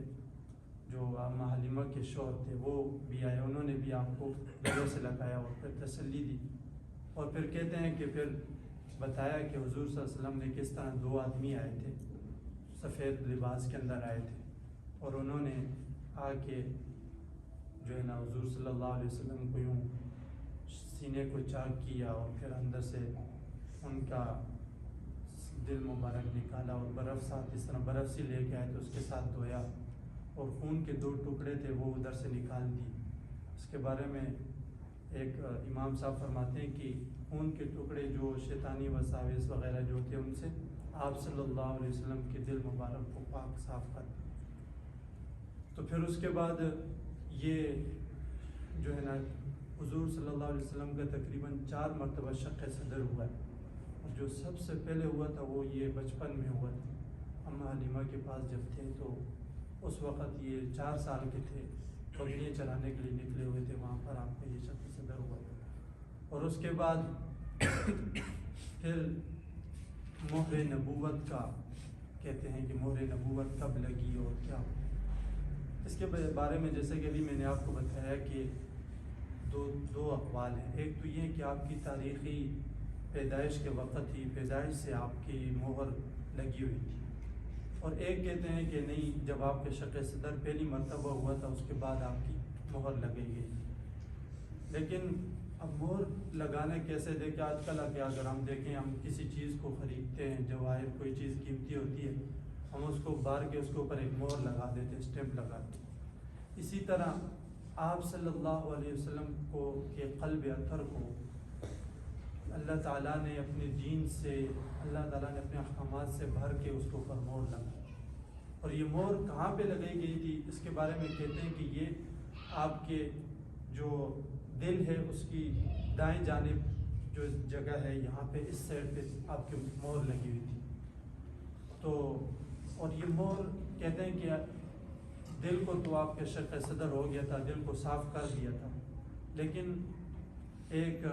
Speaker 7: جو اماں حلیمہ کے شوہر تھے، وہ بھی آئے، انہوں نے بھی آپ کو گلے سے لگایا اور پھر تسلی دی۔ اور پھر کہتے ہیں کہ پھر بتایا کہ حضور صلی اللہ علیہ وسلم نے کس طرح دو آدمی آئے تھے، سفید لباس کے اندر آئے تھے، اور انہوں نے آ کے جو ہے نا حضور صلی اللہ علیہ وسلم کو یوں سینے کو چاک کیا اور پھر اندر سے ان کا دل مبارک نکالا اور برف ساتھ اس طرح برف سی لے کے آئے تو اس کے ساتھ دھویا، اور خون کے دو ٹکڑے تھے وہ ادھر سے نکال دی۔ اس کے بارے میں ایک امام صاحب فرماتے ہیں کہ خون کے ٹکڑے جو شیطانی وساوس وغیرہ جو تھے ان سے آپ صلی اللہ علیہ وسلم کے دل مبارک کو پاک صاف کر دیا۔ تو پھر اس کے بعد یہ جو ہے نا حضور صلی اللہ علیہ وسلم کا تقریباً 4 مرتبہ شق صدر ہوا ہے، اور جو سب سے پہلے ہوا تھا وہ یہ بچپن میں ہوا تھا، اماں حلیمہ کے پاس جب تھے تو اس وقت یہ 4 سال کے تھے، بکریاں چرانے کے لیے نکلے ہوئے تھے، وہاں پر آپ کا یہ شق صدر ہوا تھا۔ اور اس کے بعد پھر مہر نبوت کا کہتے ہیں کہ مہر نبوت کب لگی اور کیا، اس کے بارے میں جیسے کہ ابھی میں نے آپ کو بتایا کہ دو اقوال ہیں۔ ایک تو یہ کہ آپ کی تاریخی پیدائش کے وقت ہی پیدائش سے آپ کی مہر لگی ہوئی تھی، اور ایک کہتے ہیں کہ نہیں، جب آپ کے شق صدر پہلی مرتبہ ہوا تھا اس کے بعد آپ کی مہر لگائی گئی۔ لیکن اب مہر لگانے کیسے دیکھیں، آج کل اگر ہم دیکھیں، ہم کسی چیز کو خریدتے ہیں، جواہر کوئی چیز قیمتی ہوتی ہے، ہم اس کو بار کے اس کے اوپر ایک مہر لگا دیتے ہیں، اسٹیمپ لگا دیتے ہیں۔ اسی طرح آپ صلی اللہ علیہ وسلم کو کے قلب اطہر کو اللہ تعالیٰ نے اپنے دین سے، اللہ تعالیٰ نے اپنے احکامات سے بھر کے اس کو اوپر مہر لگائی، اور یہ مہر کہاں پہ لگائی گئی تھی اس کے بارے میں کہتے ہیں کہ یہ آپ کے جو دل ہے اس کی دائیں جانب جو جگہ ہے، یہاں پہ اس سائڈ پہ آپ کی مہر لگی ہوئی تھی۔ تو اور یہ مہر کہتے ہیں کہ دل کو تو آپ کے شق صدر ہو گیا تھا، دل کو صاف کر دیا تھا، لیکن ایک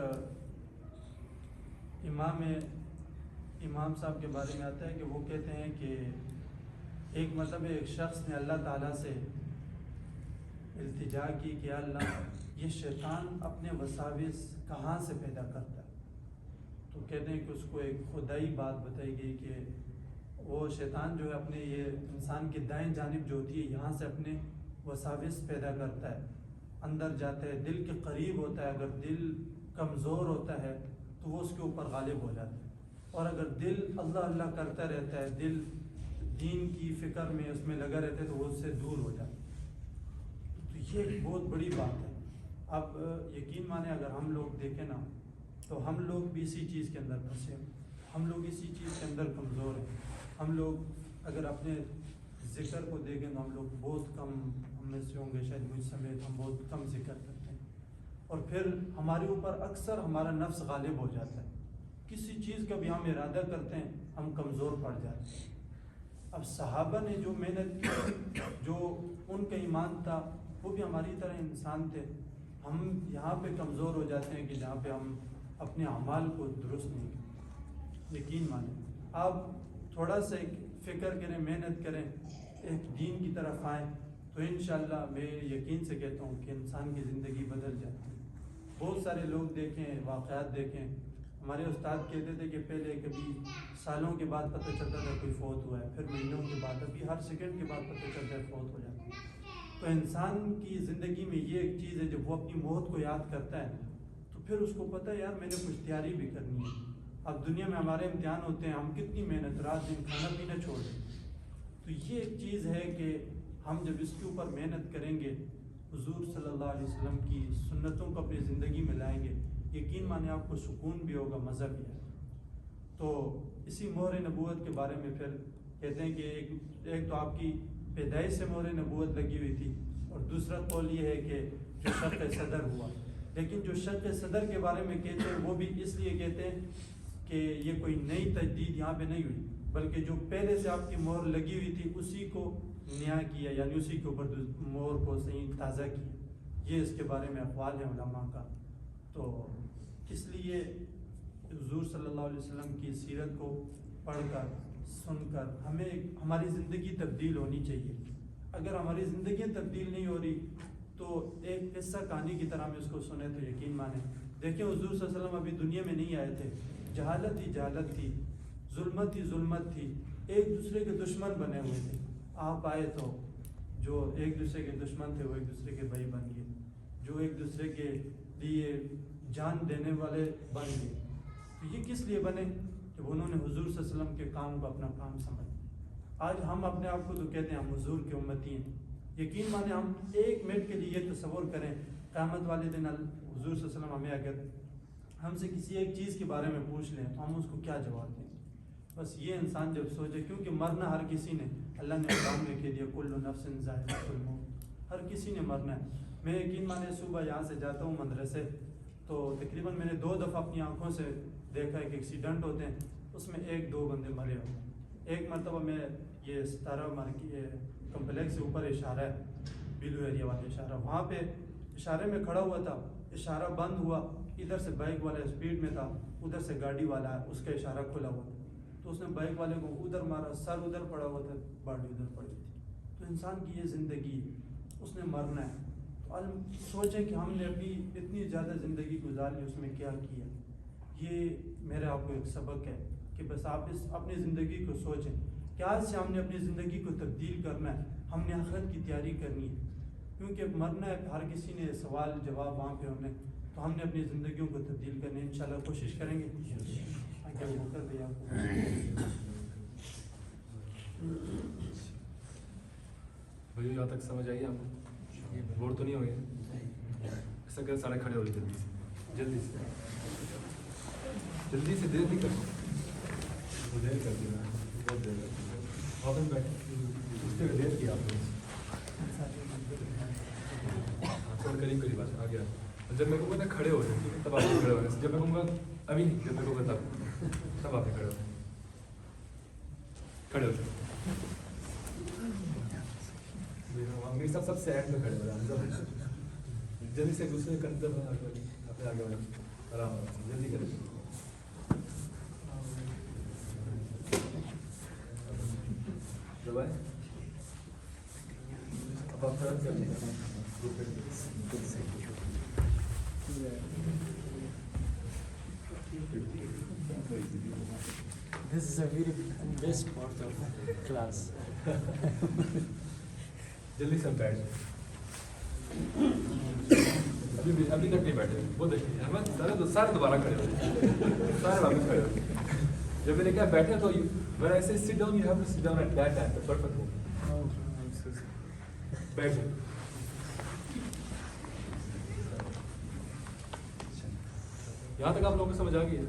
Speaker 7: امام صاحب کے بارے میں آتا ہے کہ وہ کہتے ہیں کہ ایک مطلب ایک شخص نے اللہ تعالیٰ سے التجا کی کہ اللہ یہ شیطان اپنے وساوس کہاں سے پیدا کرتا ہے، تو کہتے ہیں کہ اس کو ایک خدائی بات بتائی گئی کہ وہ شیطان جو ہے اپنے یہ انسان کی دائیں جانب جو ہوتی ہے یہاں سے اپنے وساوس پیدا کرتا ہے، اندر جاتا ہے، دل کے قریب ہوتا ہے، اگر دل کمزور ہوتا ہے تو وہ اس کے اوپر غالب ہو جاتا ہے، اور اگر دل اللہ اللہ کرتا رہتا ہے، دل دین کی فکر میں اس میں لگا رہتا ہے تو وہ اس سے دور ہو جاتا ہے۔ تو یہ ایک بہت بڑی بات ہے۔ اب یقین مانے اگر ہم لوگ دیکھیں نا تو ہم لوگ بھی اسی چیز کے اندر پھنسے ہیں، ہم لوگ اسی چیز کے اندر کمزور ہیں۔ ہم لوگ اگر اپنے ذکر کو دیکھیں تو ہم لوگ بہت کم، ہم میں سے ہوں گے شاید مجھ سمیت، ہم بہت کم ذکر کرتے ہیں، اور پھر ہمارے اوپر اکثر ہمارا نفس غالب ہو جاتا ہے، کسی چیز کا بھی ہم ارادہ کرتے ہیں ہم کمزور پڑ جاتے ہیں۔ اب صحابہ نے جو محنت کی، جو ان کا ایمان تھا، وہ بھی ہماری طرح انسان تھے، ہم یہاں پہ کمزور ہو جاتے ہیں کہ جہاں پہ ہم اپنے اعمال کو درست نہیں کرتے۔ یقین مانیں، آپ تھوڑا سا ایک فکر کریں، محنت کریں، ایک دین کی طرف آئیں تو انشاءاللہ میں یقین سے کہتا ہوں کہ انسان کی زندگی بدل جاتی ہے۔ بہت سارے لوگ دیکھیں، واقعات دیکھیں، ہمارے استاد کہتے تھے کہ پہلے کبھی سالوں کے بعد پتہ چلتا تھا کوئی فوت ہوا ہے، پھر مہینوں کے بعد، ابھی ہر سیکنڈ کے بعد پتہ چلتا ہے فوت ہو جاتا ہے۔ تو انسان کی زندگی میں یہ ایک چیز ہے، جب وہ اپنی موت کو یاد کرتا ہے تو پھر اس کو پتہ ہے یار میں نے کچھ تیاری بھی کرنی ہے۔ اب دنیا میں ہمارے امتحان ہوتے ہیں، ہم کتنی محنت، رات دن کھانا پینا چھوڑ دیں، تو یہ ایک چیز ہے کہ ہم جب اس کے اوپر محنت کریں گے، حضور صلی اللہ علیہ وسلم کی سنتوں کو اپنی زندگی میں لائیں گے، یقین مانے آپ کو سکون بھی ہوگا، مزہ بھی ہے۔ تو اسی مہر نبوت کے بارے میں پھر کہتے ہیں کہ ایک تو آپ کی پیدائش سے مہر نبوت لگی ہوئی تھی، اور دوسرا قول یہ ہے کہ جو شق صدر ہوا، لیکن جو شق صدر کے بارے میں کہتے ہیں وہ بھی اس لیے کہتے ہیں کہ یہ کوئی نئی تجدید یہاں پہ نہیں ہوئی، بلکہ جو پہلے سے آپ کی مہر لگی ہوئی تھی اسی کو نیا کیا، یعنی اسی کے اوپر مہر کو صحیح تازہ کیا۔ یہ اس کے بارے میں اقوال ہیں علماء کا۔ تو اس لیے حضور صلی اللہ علیہ وسلم کی سیرت کو پڑھ کر، سن کر ہمیں ہماری زندگی تبدیل ہونی چاہیے۔ اگر ہماری زندگی تبدیل نہیں ہو رہی تو ایک قصہ کہانی کی طرح میں اس کو سنیں تو یقین مانیں۔ دیکھیں حضور صلی اللہ علیہ وسلم ابھی دنیا میں نہیں آئے تھے، جہالت ہی جہالت تھی، ظلمت ہی ظلمت تھی، ایک دوسرے کے دشمن بنے ہوئے تھے۔ آپ آئے تو جو ایک دوسرے کے دشمن تھے وہ ایک دوسرے کے بھائی بن گئے، جو ایک دوسرے کے لیے جان دینے والے بن گئے۔ تو یہ کس لیے بنے؟ کہ انہوں نے حضور صلی اللہ علیہ وسلم کے کام کو اپنا کام سمجھ۔ آج ہم اپنے آپ کو تو کہتے ہیں ہم حضور کے امتی ہیں، یقین مانیں ہم ایک منٹ کے لیے تصور کریں، قیامت والے دن حضور صلی اللہ علیہ وسلم ہمیں اگر ہم سے کسی ایک چیز کے بارے میں پوچھ لیں تو ہم اس کو کیا جواب دیں؟ بس یہ انسان جب سوچے، کیونکہ مرنا ہر کسی نے، اللہ نے قرآن میں کہہ دیا کل نفس ذائقۃ الموت، ہر کسی نے مرنا ہے۔ میں یقین مانے صبح یہاں سے جاتا ہوں مدرسے تو تقریباً میں نے 2 دفعہ اپنی آنکھوں سے دیکھا ہے کہ ایکسیڈنٹ ہوتے ہیں، اس میں 1-2 بندے مرے ہوتے ہیں۔ ایک مرتبہ میں یہ ستارہ کمپلیکس سے اوپر اشارہ ہے، بیلو ایریا والا اشارہ، وہاں پہ اشارے میں کھڑا ہوا تھا، اشارہ بند ہوا، ادھر سے بائک والا اسپیڈ میں تھا، ادھر سے گاڑی والا ہے، اس کا اشارہ کھلا ہوا تھا، تو اس نے بائک والے کو ادھر مارا، سر ادھر پڑا ہوا تھا، باڈی ادھر پڑی تھی۔ تو انسان کی یہ زندگی ہے، اس نے مرنا ہے۔ تو سوچیں کہ ہم نے ابھی اتنی زیادہ زندگی گزاری، اس میں کیا کیا۔ یہ میرا آپ کو ایک سبق ہے کہ بس آپ اپنی زندگی کو سوچیں کہ آج سے ہم نے اپنی زندگی کو تبدیل کرنا ہے، ہم نے آخرت کی تیاری کرنی ہے، کیونکہ مرنا ہے، ہر کسی نے سوال جواب وہاں پہ ہونے، تو ہم نے اپنی زندگیوں کو تبدیل کرنے انشاءاللہ کوشش کریں گے۔
Speaker 2: بھائی یہاں تک سمجھ آئیے آپ کو؟ بور تو نہیں ہو گئے؟ ایسا کہ سارے کھڑے ہو جائے جلدی سے جلدی سے، دیر نہیں کرتے، دیر کر دی میں، بہت دیر کرتی ہے، واپس بیٹھے اس سے دیر کیا آپ نے، تھوڑا قریب قریب آ گیا۔ جب میں کہوں گا نا کھڑے ہو جائیں تب آپ کھڑے ہونے سے، جب میں کہوں گا ابھی نہیں، جب میں کہوں گا تب آپ کھڑے ہو، کھڑے ہو جائیں۔ میرے ساتھ سب سے اینڈ میں کھڑے ہو جائیں، جلدی سے دوسرے کنٹر میں اپنے آگے بڑھیں، آرام سے جلدی کریں۔ دبائیں، اب آپ فرق کر لیں۔
Speaker 3: This is a very best part of class.
Speaker 2: جلدی سے بیٹھ جائیں، ابھی تک نہیں بیٹھے، وہ دیکھیے ہمیں سارے دوبارہ کھڑے ہو جائیں، سارے واپس کھڑے ہو جائیں۔ جب میں نے کہا بیٹھے تو when I say sit down, you have to sit down at that time, the perfect moment. بیٹھ جائیں۔ یہاں تک آپ لوگوں کو سمجھ آ گئی ہے؟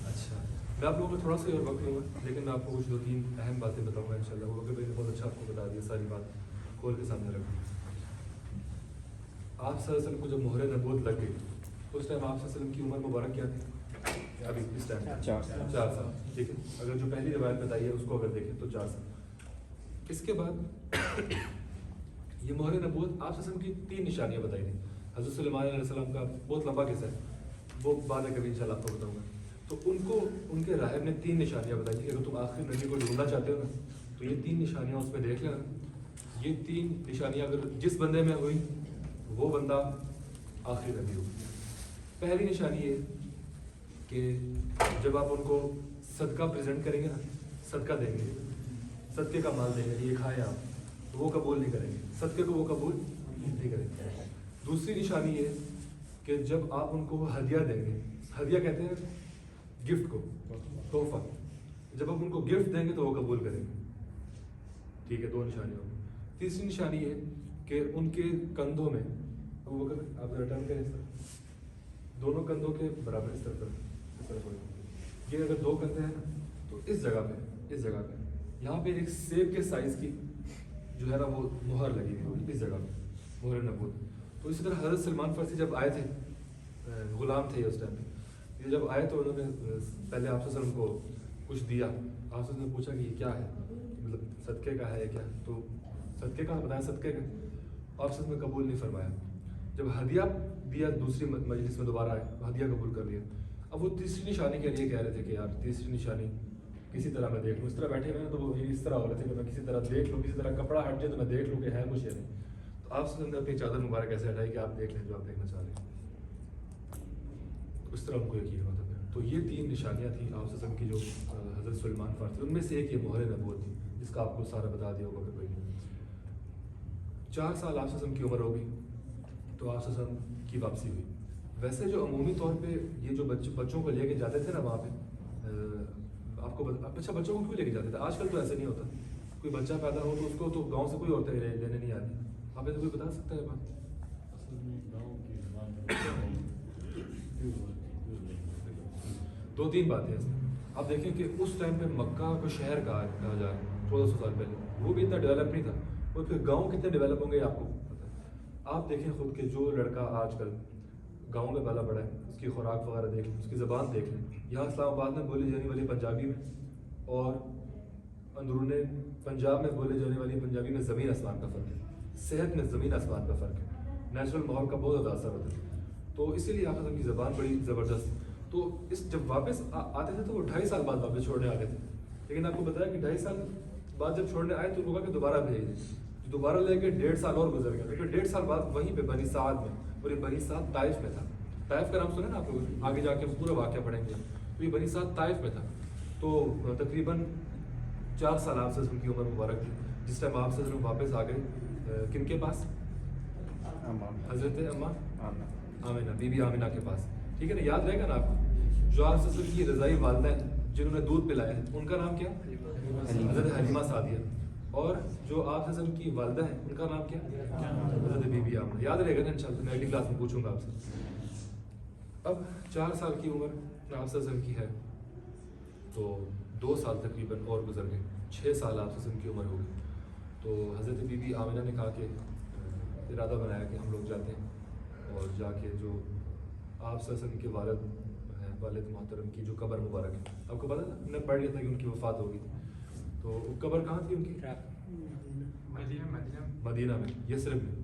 Speaker 2: اچھا میں آپ لوگوں کو تھوڑا سا اور وقت لوں گا، لیکن میں آپ کو کچھ 2-3 اہم باتیں بتاؤں گا انشاءاللہ. وہ کہ بھائی نے بہت اچھا آپ کو بتا دیا، ساری بات کھول کے سامنے رکھ. آپ صلی اللہ علیہ وسلم کو جب مہر نبوت لگ گئی اس ٹائم آپ صلی اللہ علیہ وسلم کی عمر مبارک کیا تھی؟ ابھی اس ٹائم 4 سال. ٹھیک ہے، اگر جو پہلی روایت بتائی ہے اس کو اگر دیکھیں تو 4 سال. اس کے بعد یہ مہر نبوت آپ صلی اللہ علیہ وسلم کی 3 نشانیاں بتائی تھیں. حضرت سلیمان علیہ السلام کا بہت لمبا قصہ ہے، وہ بعد میں کبھی انشاءاللہ آپ کو بتاؤں گا. تو ان کو ان کے راہب نے 3 نشانیاں بتائی تھیں. اگر تم آخری نبی کو ڈھونڈنا چاہتے ہو نا تو یہ 3 نشانیاں اس میں دیکھ لینا. یہ 3 نشانیاں اگر جس بندے میں ہوئی وہ بندہ آخری نبی ہو. پہلی نشانی یہ کہ جب آپ ان کو صدقہ پریزنٹ کریں گے نا، صدقہ دیں گے، صدقے کا مال دیں گے، یہ کھائیں آپ، تو وہ قبول نہیں کریں گے، صدقے کو وہ قبول نہیں کریں گے. دوسری نشانی یہ کہ جب آپ ان کو ہدیہ دیں گے، ہدیہ کہتے ہیں گفٹ کو، تحفہ، جب آپ ان کو گفٹ دیں گے تو وہ قبول کریں گے. ٹھیک ہے، 2 نشانیاں. تیسری نشانی یہ کہ ان کے کندھوں میں، وہ آپ ریٹرن کریں اس طرح، دونوں کندھوں کے برابر اس طرح یہ اگر 2 کندھے ہیں نا تو اس جگہ پہ یہاں پہ ایک سیب کے سائز کی جو ہے نا وہ مہر لگی ہوئی اس جگہ پہ، مہر نبوت. تو اسی طرح حضرت سلمان فارسی جب آئے تھے، غلام تھے اس ٹائم پہ، یہ جب آئے تو انہوں نے پہلے آپ صلی اللہ علیہ وسلم کو کچھ دیا. آپ صلی اللہ علیہ وسلم نے پوچھا کہ یہ کیا ہے، مطلب صدقے کا ہے کیا؟ تو صدقے کا بتایا، صدقے کا. آپ صلی اللہ علیہ وسلم نے قبول نہیں فرمایا. جب ہدیہ دیا دوسری مجلس میں دوبارہ آئے، ہدیہ قبول کر لیا. اب وہ تیسری نشانی کے لیے کہہ رہے تھے کہ یار تیسری نشانی کسی طرح میں دیکھ لوں. اس طرح بیٹھے ہوئے ہیں تو وہ اس طرح ہو رہے تھے کہ میں کسی طرح دیکھ لوں، کسی طرح کپڑا ہٹ جائے تو میں دیکھ لوں کہ ہے کچھ یا نہیں. تو آپ صلی اللہ علیہ وسلم نے اپنی چادر مبارک ایسے ہٹائی کہ آپ دیکھ لیں جو آپ دیکھنا چاہ رہے ہیں. اس طرح ان کو یقین ہوتا تھا. تو یہ 3 نشانیاں تھیں آپ صلی اللہ علیہ وسلم کی جو حضرت سلیمان فارسی، ان میں سے ایک یہ مہر نبوت تھی جس کا آپ کو سارا بتا دیا ہوگا کہ کوئی 4 سال آپ صلی اللہ علیہ وسلم کی عمر ہو گئی تو آپ صلی اللہ علیہ وسلم کی واپسی ہوئی. ویسے جو عمومی طور پہ یہ جو بچوں کو لے کے جاتے تھے نا وہاں پہ، آپ کو اچھا بچوں کو کیوں لے کے جاتے تھے؟ آج کل تو ایسے نہیں ہوتا. کوئی بچہ پیدا ہو تو اس کو تو گاؤں سے کوئی عورتیں لینے نہیں آتی. آپ ایسے کوئی بتا سکتا ہے بات؟ 2-3 باتیں ہیں. آپ دیکھیں کہ اس ٹائم پہ مکہ کو شہر کہا جا رہا ہے 1400 سال پہلے، وہ بھی اتنا ڈیولپ نہیں تھا. اور پھر گاؤں کتنے ڈیولپ ہوں گے آپ کو پتہ ہے. آپ دیکھیں خود کہ جو لڑکا آج کل گاؤں میں پلا بڑا ہے، اس کی خوراک وغیرہ دیکھ لیں، اس کی زبان دیکھ لیں. یہاں اسلام آباد میں بولی جانے والی پنجابی میں اور اندرون پنجاب میں بولے جانے والی پنجابی میں زمین آسمان کا فرق ہے. صحت میں زمین آسمان کا فرق ہے. نیچرل ماحول کا بہت زیادہ اثر ہوتا ہے. تو اسی لیے آپ کی زبان بڑی زبردست. تو جب واپس آتے تھے تو وہ 2.5 سال بعد واپس چھوڑنے آتے تھے. لیکن آپ کو بتایا کہ 2.5 سال بعد جب چھوڑنے آئے تو لوگا کہ دوبارہ بھیج دیں. دوبارہ لے کے 1.5 سال اور گزر گیا. پھر 1.5 سال بعد وہیں پہ بنی سعد میں، اور یہ بنی سعد طائف میں تھا. طائف کا نام سنا نا آپ لوگ، آگے جا کے پورا واقعہ پڑھیں گے. تو یہ بنی سعد طائف میں تھا. تو تقریباً 4 سال آپ سے کی عمر مبارک تھی جس ٹائم آپ سے واپس آ گئے. کن کے پاس؟ حضرت آمینہ، بی بی آمینہ کے پاس. ٹھیک ہے نا، یاد رہے گا نا آپ کو. جو آپ سے کی رضائی والدہ ہیں جنہوں نے دودھ پلایا ہے ان کا نام کیا؟ حضرت حلیمہ سعدیہ. اور جو آپ سے کی والدہ ہیں ان کا نام کیا؟ حضرت بی بی آمینہ. یاد رہے گا نا انشاءاللہ، میں اگلی کلاس میں پوچھوں گا آپ سے. اب 4 سال کی عمر آپ سے کی ہے تو 2 سال تقریباً اور گزر گئے. 6 سال آپ سے کی عمر ہو گئی. تو حضرت بی بی آمینہ نے کہا کہ ارادہ بنایا کہ ہم لوگ جاتے ہیں اور جا کے جو آپ صلی اللہ علیہ وسلم کے والد محترم کی جو قبر مبارک ہے، آپ کو پتا تھا، ہم نے پڑھ لیا تھا کہ ان کی وفات ہو گئی تھی. تو قبر کہاں تھی ان کی؟ مدینہ میں، یثرب میں.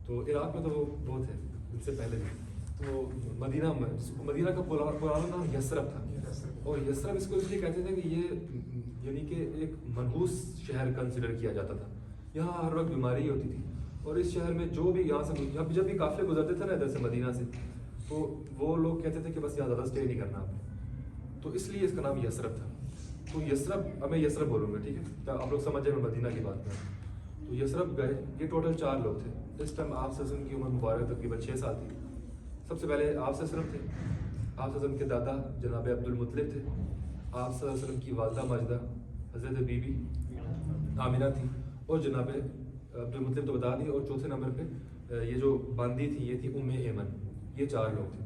Speaker 2: تو عراق میں تو وہ تھے ان سے پہلے بھی. تو مدینہ میں، مدینہ کا پرانا نام یثرب تھا. اور یثرب اس کو اس لیے کہتے تھے کہ یہ یعنی کہ ایک منحوس شہر کنسیڈر کیا جاتا تھا. یہاں ہر وقت بیماری ہوتی تھی. اور اس شہر میں جو بھی یہاں سے جب بھی قافلے گزرتے تھے نا ادھر سے مدینہ سے، تو وہ لوگ کہتے تھے کہ بس یہاں زیادہ اسٹے نہیں کرنا آپ نے. تو اس لیے اس کا نام یثرب تھا. تو یثرب، اب میں یثرب بولوں گا، ٹھیک ہے، آپ لوگ سمجھ جائیں میں مدینہ کی بات کروں. تو یثرب گئے. یہ ٹوٹل 4 لوگ تھے. اس ٹائم آپ صلی اللہ علیہ وسلم کی عمر مبارک تقریباً 6 سال تھی. سب سے پہلے آپ صلی اللہ علیہ وسلم تھے. آپ صلی اللہ علیہ وسلم کے دادا جناب عبد المطلب تھے. آپ صلی اللہ علیہ وسلم کی والدہ ماجدہ حضرت بی بی آمینہ تھی. اور جناب عبد المطلب تو بتا دی. اور چوتھے نمبر پہ یہ جو باندی تھی یہ تھی ام ایمن. یہ 4 لوگ تھے.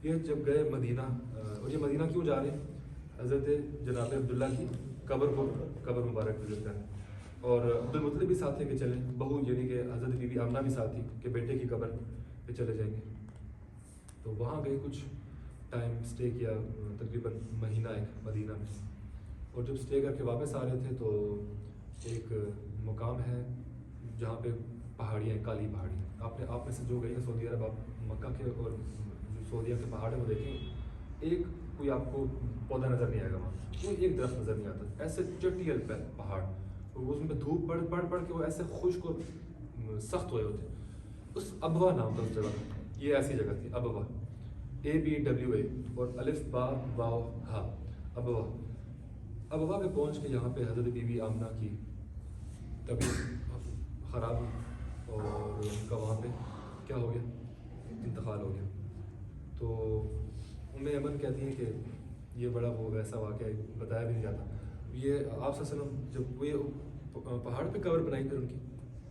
Speaker 2: یہ جب گئے مدینہ، اور یہ مدینہ کیوں جا رہے ہیں؟ حضرت جناب عبداللہ کی قبر مبارک وزٹ کریں. اور عبد المطلب بھی ساتھ ہے کہ چلیں, بہو یعنی کہ حضرت بی بی آمنہ بھی ساتھ تھی کہ بیٹے کی قبر پہ چلے جائیں گے. تو وہاں گئے, کچھ ٹائم اسٹے کیا, تقریباً مہینہ ایک مدینہ میں. اور جب اسٹے کر کے واپس آ رہے تھے تو ایک مقام ہے جہاں پہ پہاڑیاں, کالی پہاڑیاں. آپ میں سے جو گئی ہیں سعودی عرب, آپ مکہ کے اور جو سعودیہ کے پہاڑ ہیں وہ دیکھیں, ایک کوئی آپ کو پودا نظر نہیں آئے گا وہاں, کوئی ایک درخت نظر نہیں آتا, ایسے چٹیل پہاڑ, اور اس میں دھوپ پڑ کے وہ ایسے خشک اور سخت ہوئے ہوتے. اس ابوا نام تھا اس جگہ کا, یہ ایسی جگہ تھی ابوا, ABWA اور الف با واو ہا, ابوا پہ پہنچ کے یہاں پہ حضرت بی بی آمنہ کی طبیعت خراب ہوئی اور ان کا وہاں پہ کیا ہو گیا, انتقال ہو گیا. تو ایمن کہتی ہیں کہ یہ بڑا وہ ویسا واقعہ بتایا بھی نہیں جاتا. یہ آپ صلی اللہ علیہ وسلم جب وہ پہاڑ پہ قبر بنائی پھر ان کی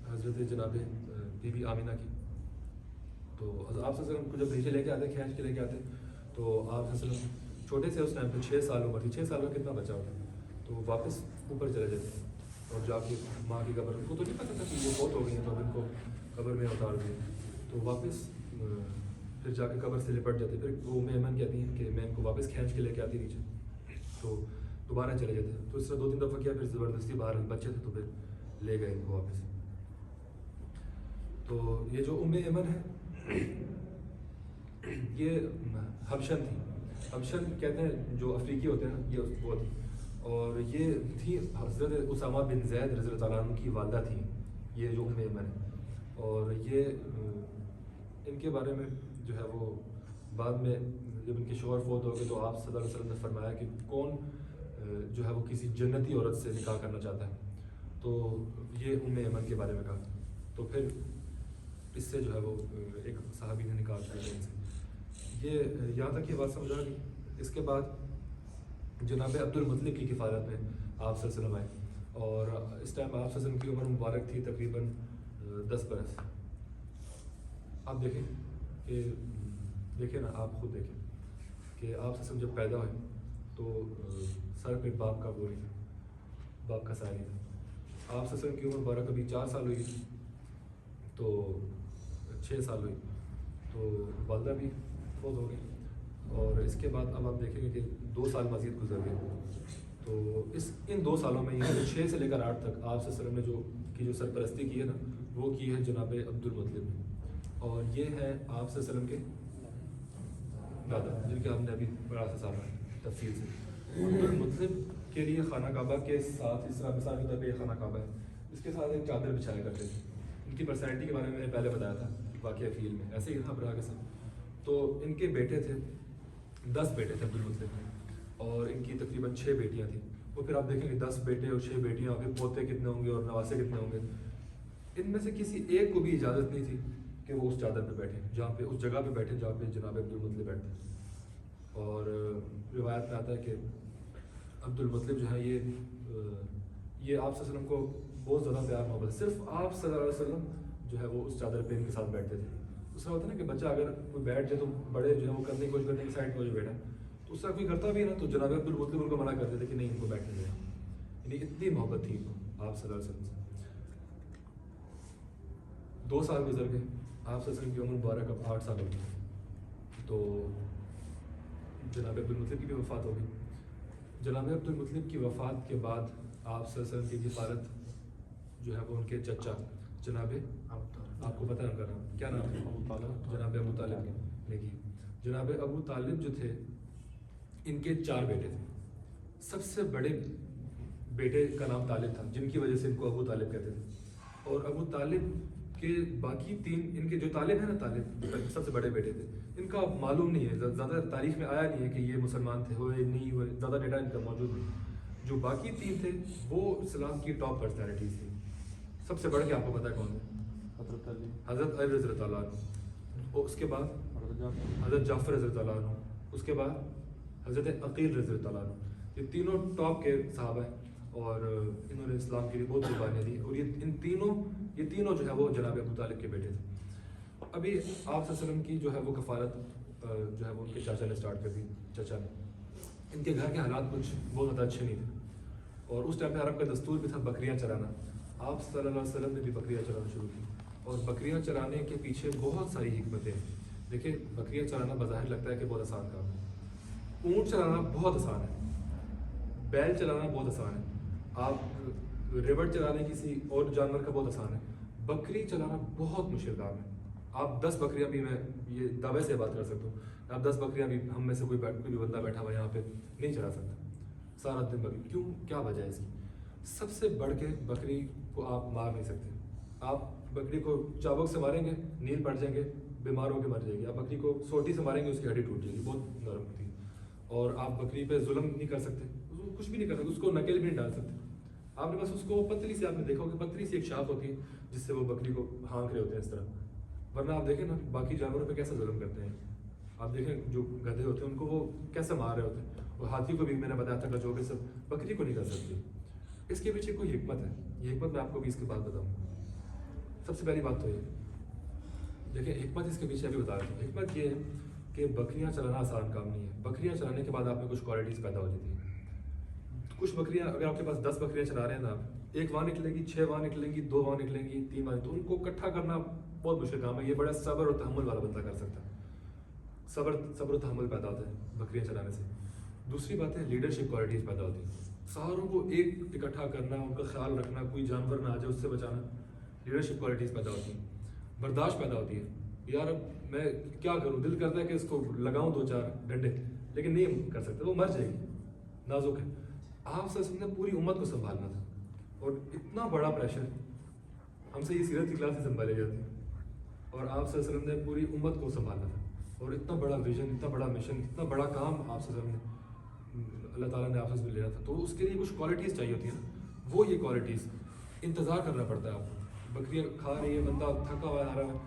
Speaker 2: حضرت جناب بی بی آمنہ کی, تو آپ صلی اللہ علیہ وسلم کو جب نیچے لے کے آتے, کھینچ کے لے کے آتے, تو آپ صلی اللہ علیہ وسلم چھوٹے سے اس ٹائم پہ 6 سال عمر تھی, 6 سال کا کتنا بچہ ہوتا, تو واپس اوپر چلے جاتے اور جا کے ماں کی قبر, ان کو تو نہیں پتہ تھا کہ وہ بہت ہو گئی ہیں تو اب ان کو قبر میں اتار دیا, تو واپس پھر جا کے قبر سے لپٹ جاتے. پھر وہ ایمن کہتی ہیں کہ میں ان کو واپس کھینچ کے لے کے آتی نیچے, تو دوبارہ چلے جاتے. تو اس طرح 2-3 دفعہ کیا, پھر زبردستی باہر بچے تھے تو پھر لے گئے ان کو واپس. تو یہ جو ایمن ہے یہ حبشن تھی. حبشن کہتے ہیں جو افریقی ہوتے ہیں نا, یہ وہ تھی. اور یہ تھی حضرت اسامہ بن زید رضی اللہ تعالیٰ عنہ کی والدہ تھیں, یہ جو ایمن ہے. اور یہ ان کے بارے میں جو ہے وہ بعد میں جب ان کے شوہر فوت ہو گئے تو آپ صلی اللہ علیہ وسلم نے فرمایا کہ کون جو ہے وہ کسی جنتی عورت سے نکاح کرنا چاہتا ہے, تو یہ ایمن کے بارے میں کہا. تو پھر اس سے جو ہے وہ ایک صحابی نے نکاح کیا ان سے. یہ یہاں تک یہ بات سمجھا کہ اس کے بعد جناب عبد المطلب کی کفالت میں آپ صلی اللہ علیہ وسلم آئے, اور اس ٹائم آپ صلی اللہ علیہ وسلم کی عمر مبارک تھی تقریباً 10 برس. آپ دیکھیں کہ دیکھیں نا, آپ خود دیکھیں کہ آپ صلی اللہ علیہ وسلم جب پیدا ہوئے تو سر پہ باپ کا بوری تھا, باپ کا ساری تھا. آپ صلی اللہ علیہ وسلم کی عمر مبارک ابھی 4 سال ہوئی تو 6 سال ہوئی تو والدہ بھی فوت ہو گئی. اور اس کے بعد اب آپ دیکھیں گے کہ 2 سال مزید گزر گئے. تو ان 2 سالوں میں یہ 6 سے لے کر 8 تک آپ صلی اللہ علیہ وسلم نے جو سرپرستی کی ہے نا, وہ کی ہے جناب عبد المطلب نے. اور یہ ہے آپ صلی اللہ علیہ وسلم کے دادا, جن کے ہم نے ابھی بڑا سا سارا تفصیل سے. عبد المطلب کے لیے خانہ کعبہ کے ساتھ اس طرح مثال کے طور پہ یہ خانہ کعبہ ہے, اس کے ساتھ ایک چادر بچھایا کرتے تھے. ان کی پرسنالٹی کے بارے میں میں نے پہلے بتایا تھا واقعہ فیل میں, ایسے ہی تھا برا کے ساتھ. تو ان کے بیٹے تھے, 10 بیٹے تھے عبد المطلب کے, اور ان کی تقریباً 6 بیٹیاں تھیں. وہ پھر آپ دیکھیں گے 10 بیٹے اور 6 بیٹیاں, پھر پوتے کتنے ہوں گے اور نواسے کتنے ہوں گے. ان میں سے کسی ایک کو بھی اجازت نہیں تھی کہ وہ اس چادر پہ بیٹھے, جہاں پہ اس جگہ پہ بیٹھے جہاں پہ جناب عبد المطلب بیٹھتے. اور روایت میں آتا ہے کہ عبد المطلب جو ہے یہ آپ صلی اللہ علیہ وسلم کو بہت زیادہ پیار محبت, صرف آپ صلی اللہ علیہ وسلم جو ہے وہ اس چادر پہ ان کے ساتھ بیٹھتے تھے. اس طرح ہوتا ہے نا کہ بچہ اگر کوئی بیٹھ جائے تو بڑے جو ہے وہ کرنے کی کوشش کرتے ہیں کہ سائڈ میں جو بیٹھا, تو اس طرح کوئی کرتا بھی ہے نا, تو جناب عبد المطلب ان کو منع کرتے تھے کہ نہیں ان کو بیٹھنے دیں. یعنی اتنی محبت تھی ان کو آپ صلی اللہ علیہ وسلم سے. 2 سال گزر گئے, آپ صلی اللہ علیہ وسلم کی عمر مبارک اب 8 سال ہو گئی, تو جناب عبد المطلب کی بھی وفات ہو گئی. جناب عبد المطلب کی وفات کے بعد آپ صلی اللہ علیہ وسلم کی کفالت جو ہے وہ ان کے چچا جناب, آپ کو پتہ ہے ان کا نام کیا نام ہے, جناب ابو طالب نے کی. جناب ابو طالب جو تھے ان کے 4 بیٹے تھے. سب سے بڑے بیٹے کا نام طالب تھا, جن کی وجہ سے ان کو ابو طالب کہتے تھے. اور ابو طالب کے باقی 3, ان کے جو طالب ہیں نا, طالب سب سے بڑے بیٹے تھے, ان کا معلوم نہیں ہے, زیادہ تاریخ میں آیا نہیں ہے کہ یہ مسلمان تھے, ہوئے نہیں ہوئے, زیادہ ڈیٹا ان کا موجود نہیں. جو باقی 3 تھے وہ اسلام کی ٹاپ پرسنالٹیز تھیں. سب سے بڑھ کے آپ کو پتہ ہے کون ہے, حضرت علی رضی اللہ عنہ, اور اس کے بعد حضرت جعفر رضی اللہ عنہ, اس کے بعد حضرت عقیل رضی اللہ عنہ. یہ تینوں ٹاپ کے صحابہ ہیں اور انہوں نے اسلام کے لیے بہت قربانیاں دی. اور یہ تینوں جو ہے وہ جناب ابو طالب کے بیٹے تھے. ابھی آپ صلی اللہ علیہ وسلم کی جو ہے وہ کفالت جو ہے وہ ان کے چاچا نے اسٹارٹ کر دی, چچا نے. ان کے گھر کے حالات کچھ بہت زیادہ اچھے نہیں تھے، اور اس ٹائم پہ عرب کا دستور بھی تھا بکریاں چرانا. آپ صلی اللہ علیہ وسلم نے بھی بکریاں چرانا شروع کی، اور بکریاں چرانے کے پیچھے بہت ساری حکمتیں ہیں. دیکھیں بکریاں چرانا بظاہر لگتا ہے کہ بہت آسان کام ہے، اونٹ چلانا بہت آسان ہے، بیل چلانا بہت آسان ہے، آپ ریوڑ چلانے کسی اور جانور کا بہت آسان ہے، بکری چلانا بہت مشکل کام ہے. آپ 10 بکریاں بھی، میں یہ دعوے سے بات کر سکتا ہوں، آپ 10 بکریاں بھی ہم میں سے کوئی بھی بندہ بیٹھا ہوا یہاں پہ نہیں چلا سکتا سارا دن بکری. کیوں؟ کیا وجہ ہے اس کی؟ سب سے بڑھ کے بکری کو آپ مار نہیں سکتے. آپ بکری کو چابک سے ماریں گے نیل پڑ جائیں گے، بیمار ہو کے مر جائے گی. آپ بکری کو سوٹی سے ماریں گے اس کی ہڈی ٹوٹ جائے گی، بہت نرم ہوتی ہے. اور آپ بکری پہ ظلم نہیں کر سکتے، کچھ بھی نہیں کر سکتے، اس کو نکیل بھی نہیں ڈال سکتے. آپ نے بس اس کو پتلی سی، آپ نے دیکھا ہوگا پتلی سی ایک شاخ ہوتی ہے جس سے وہ بکری کو ہانک رہے ہوتے ہیں اس طرح. ورنہ آپ دیکھیں نا باقی جانوروں پہ کیسا ظلم کرتے ہیں. آپ دیکھیں جو گدھے ہوتے ہیں ان کو وہ کیسے مار رہے ہوتے ہیں، اور ہاتھی کو بھی میں نے بتایا تھا جو کہ سب بکری کو نہیں کر سکتی. اس کے پیچھے کوئی حکمت ہے، یہ حکمت میں آپ کو بھی اس کے بعد بتاؤں. سب سے پہلی بات تو یہ دیکھیں حکمت اس کے پیچھے ابھی بتا رہا ہوں. حکمت یہ ہے کہ بکریاں چلانا آسان کام نہیں ہے. بکریاں چلانے کے بعد آپ میں کچھ کوالٹیز پیدا ہو جاتی ہیں. کچھ بکریاں اگر آپ کے پاس 10 بکریاں چلا رہے ہیں نا، آپ 1 وہاں نکلے گی، 6 وہاں نکلیں گی، 2 وہاں نکلیں گی، 3 وہاں، تو ان کو اکٹھا کرنا بہت مشکل کام ہے. یہ بڑا صبر اور تحمل والا بندہ کر سکتا ہے. صبر و تحمل پیدا ہوتا ہے بکریاں چلانے سے. دوسری بات ہے لیڈرشپ کوالٹیز پیدا ہوتی ہیں. ساروں کو ایک اکٹھا کرنا، ان کا خیال رکھنا، کوئی جانور نہ آ جائے اس سے بچانا، لیڈرشپ کوالٹیز پیدا ہوتی ہیں. برداشت پیدا ہوتی ہے. یار اب میں کیا کروں، دل کرتا ہے کہ اس کو لگاؤں 2-4 ڈنڈے، لیکن نہیں کر سکتے، وہ مر جائے گی، نازک ہے. آپ سے نے پوری امت کو سنبھالنا تھا، اور اتنا بڑا پریشر ہم سے یہ سیرت کی کلاس سے سنبھالی جاتی ہے، اور آپ صلی اللہ علیہ وسلم نے پوری امت کو سنبھالنا تھا. اور اتنا بڑا ویژن، اتنا بڑا مشن، اتنا بڑا کام آپ صلی اللہ علیہ وسلم نے، اللہ تعالیٰ نے آپ سے لینا تھا. تو اس کے لیے کچھ کوالٹیز چاہیے ہوتی ہیں. وہ یہ کوالٹیز انتظار کرنا پڑتا ہے. آپ کو بکریاں کھا رہی ہے، بندہ تھکا ہوا ہے، آ رہا ہے.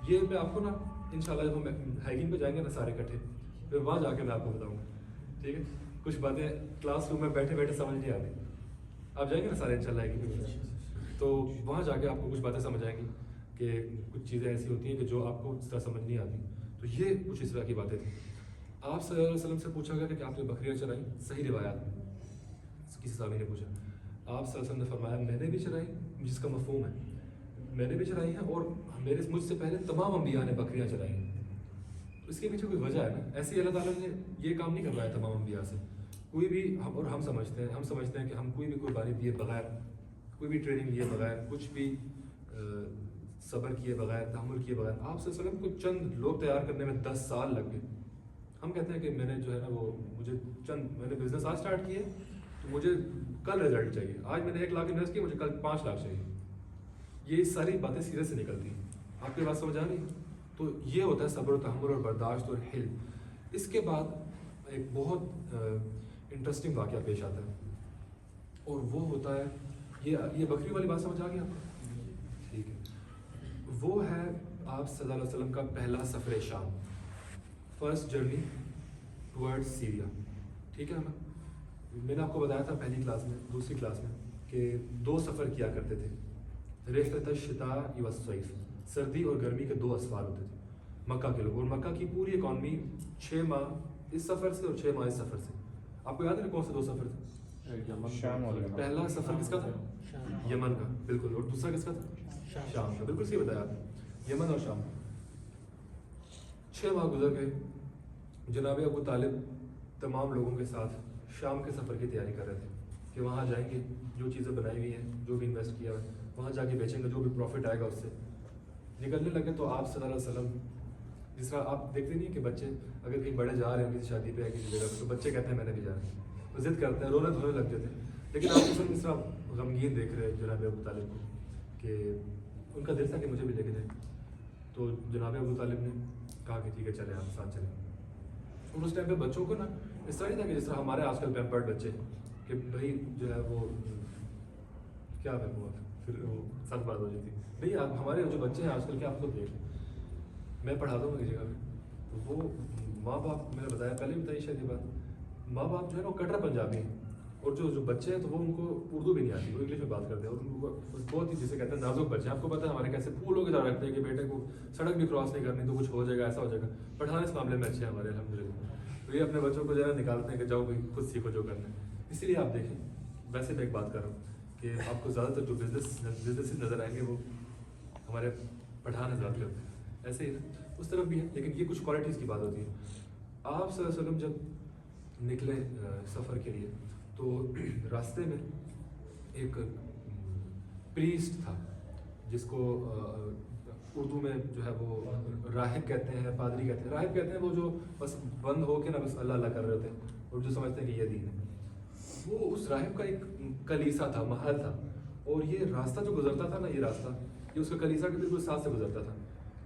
Speaker 2: یہ میں آپ کو نا انشاءاللہ جب ہم ہائیکنگ پہ جائیں گے نا سارے اکٹھے، پھر وہاں جا کے میں آپ کو بتاؤں گا. ٹھیک ہے؟ کچھ باتیں کلاس روم میں بیٹھے بیٹھے سمجھ نہیں آتی. آپ جائیں گے نا سارے انشاءاللہ ہائیکنگ پہ، تو وہاں جا کے آپ کو کچھ باتیں سمجھ آئیں گی کہ کچھ چیزیں ایسی ہوتی ہیں کہ جو آپ کو اس طرح سمجھ نہیں آتی. تو یہ کچھ اس طرح کی باتیں تھیں. آپ صلی اللہ علیہ وسلم سے پوچھا گیا کہ آپ نے بکریاں چرائیں؟ صحیح روایات میں کسی صحابی نے پوچھا. آپ صلی اللہ علیہ وسلم نے فرمایا میں نے بھی چرائی، جس کا مفہوم ہے میں نے بھی چرائی ہیں، اور مجھ سے پہلے تمام انبیاء نے بکریاں چرائی ہیں. تو اس کے پیچھے کوئی وجہ ہے نا. ایسے ہی اللہ تعالیٰ نے یہ کام نہیں کروایا تمام انبیاء سے. کوئی بھی ہم سمجھتے ہیں کہ ہم کوئی بھی قربانی دیے بغیر، کوئی بھی ٹریننگ لیے بغیر، کچھ بھی صبر کیے بغیر، تحمل کیے بغیر، آپ صلی اللہ علیہ وسلم کو چند لوگ تیار کرنے میں 10 سال لگ گئے. ہم کہتے ہیں کہ میں نے جو ہے نا وہ میں نے بزنس آج اسٹارٹ کیے تو مجھے کل رزلٹ چاہیے. آج میں نے 1 لاکھ انویسٹ کیا، مجھے کل 5 لاکھ چاہیے. یہ ساری باتیں سیرت سے نکلتی ہیں. آپ کی بات سمجھ آ رہی؟ تو یہ ہوتا ہے صبر و تحمل اور برداشت اور حلم. اس کے بعد ایک بہت انٹرسٹنگ واقعہ پیش آتا ہے، اور وہ ہوتا ہے یہ بکری والی بات سمجھ آ گئی آپ کو؟ ٹھیک ہے. وہ ہے آپ صلی اللہ علیہ وسلم کا پہلا سفر شام، فرسٹ جرنی ٹورڈ سیریا. ٹھیک ہے. میں نے آپ کو بتایا تھا پہلی کلاس میں، دوسری کلاس میں، کہ 2 سفر کیا کرتے تھے. رحلۃ الشتاء والصیف، سردی اور گرمی کے 2 اسفار ہوتے تھے مکہ کے لوگ. اور مکہ کی پوری اکانومی 6 ماہ اس سفر سے اور 6 ماہ اس سفر سے. آپ کو یاد ہے نا کون سے 2 سفر تھے؟
Speaker 6: شام اور
Speaker 2: پہلا سفر کس کا تھا؟ یمن کا، بالکل. اور دوسرا کس کا تھا؟ شام کا. بالکل صحیح بتایا آپ نے، یمن اور شام. 6 ماہ گزر گئے. جناب ابو طالب تمام لوگوں کے ساتھ شام کے سفر کی تیاری کر رہے تھے کہ وہاں جائیں گے، جو چیزیں بنائی ہوئی ہیں، جو بھی انویسٹ کیا ہے وہاں جا کے بیچیں گے، جو بھی پروفٹ آئے گا اس سے. نکلنے لگے تو آپ صلی اللہ علیہ وسلم، جس طرح آپ دیکھتے نہیں کہ بچے اگر کہیں بڑے جا رہے ہیں کسی شادی پہ یا کسی جگہ پہ، تو بچے کہتے ہیں میں نے بھی جانا ہے، وہ ضد کرتے ہیں، رونے دھونے لگ جاتے ہیں. لیکن آپ صلی اس طرح غمگین دیکھ رہے جناب ابو طالب کو کہ ان کا دل تھا کہ مجھے بھی لے کے جائیں. تو جناب ابو طالب نے کہا کہ ٹھیک ہے چلیں، آپ ساتھ چلیں. اور اس ٹائم پہ بچوں کو نا اس طرح نہیں تھا کہ جس طرح ہمارے آج کل پیمپرڈ بچے کہ بھائی جو ہے وہ کیا ہے وہ پھر وہ سخت بات ہو جاتی. نہیں، آپ ہمارے جو بچے ہیں آج کل کے آپ لوگ دیکھ لیں، میں پڑھاتا ہوں کسی جگہ پہ، تو وہ ماں باپ، میں نے بتایا پہلے بھی بتائی شاید یہ بات، ماں باپ جو ہے نا وہ کٹر پنجابی ہیں، اور جو بچے ہیں تو وہ ان کو اردو بھی نہیں آتی، وہ انگلش میں بات کرتے ہیں، اور ان کو بہت ہی جسے کہتے ہیں نازک بچے ہیں. آپ کو پتہ ہے ہمارے کیسے پھولوں کی طرح رکھتے ہیں کہ بیٹے کو سڑک بھی کراس نہیں کرنی تو کچھ ہو جائے گا، ایسا ہو جائے گا. پڑھانے اس معاملے میں اچھے ہیں ہمارے الحمد للہ. تو یہ اپنے بچوں کو جو ہے نکالتے ہیں کہ جاؤ بھائی خود سیکھو جو کرنا ہے. اسی لیے آپ دیکھیں, ویسے میں ایک بات کر رہا ہوں کہ آپ کو زیادہ تر جو بزنس نظر آئیں گے وہ ہمارے پٹھان حضرات کرتے ہیں, ایسے ہی نا اس طرف بھی ہے, لیکن یہ کچھ کوالٹیز کی بات ہوتی ہے. آپ صلی اللہ علیہ وسلم جب نکلے سفر کے لیے تو راستے میں ایک پریسٹ تھا جس کو اردو میں جو ہے وہ راہب کہتے ہیں, پادری کہتے ہیں. راہب کہتے ہیں وہ جو بس بند ہو کے نا بس اللہ اللہ کر رہے ہوتے ہیں اور جو سمجھتے ہیں کہ یہ دین ہے. وہ اس راہب کا ایک کلیسا تھا, محل تھا, اور یہ راستہ جو گزرتا تھا نا, یہ راستہ یہ اس کا کلیسا کے بالکل ساتھ سے گزرتا تھا.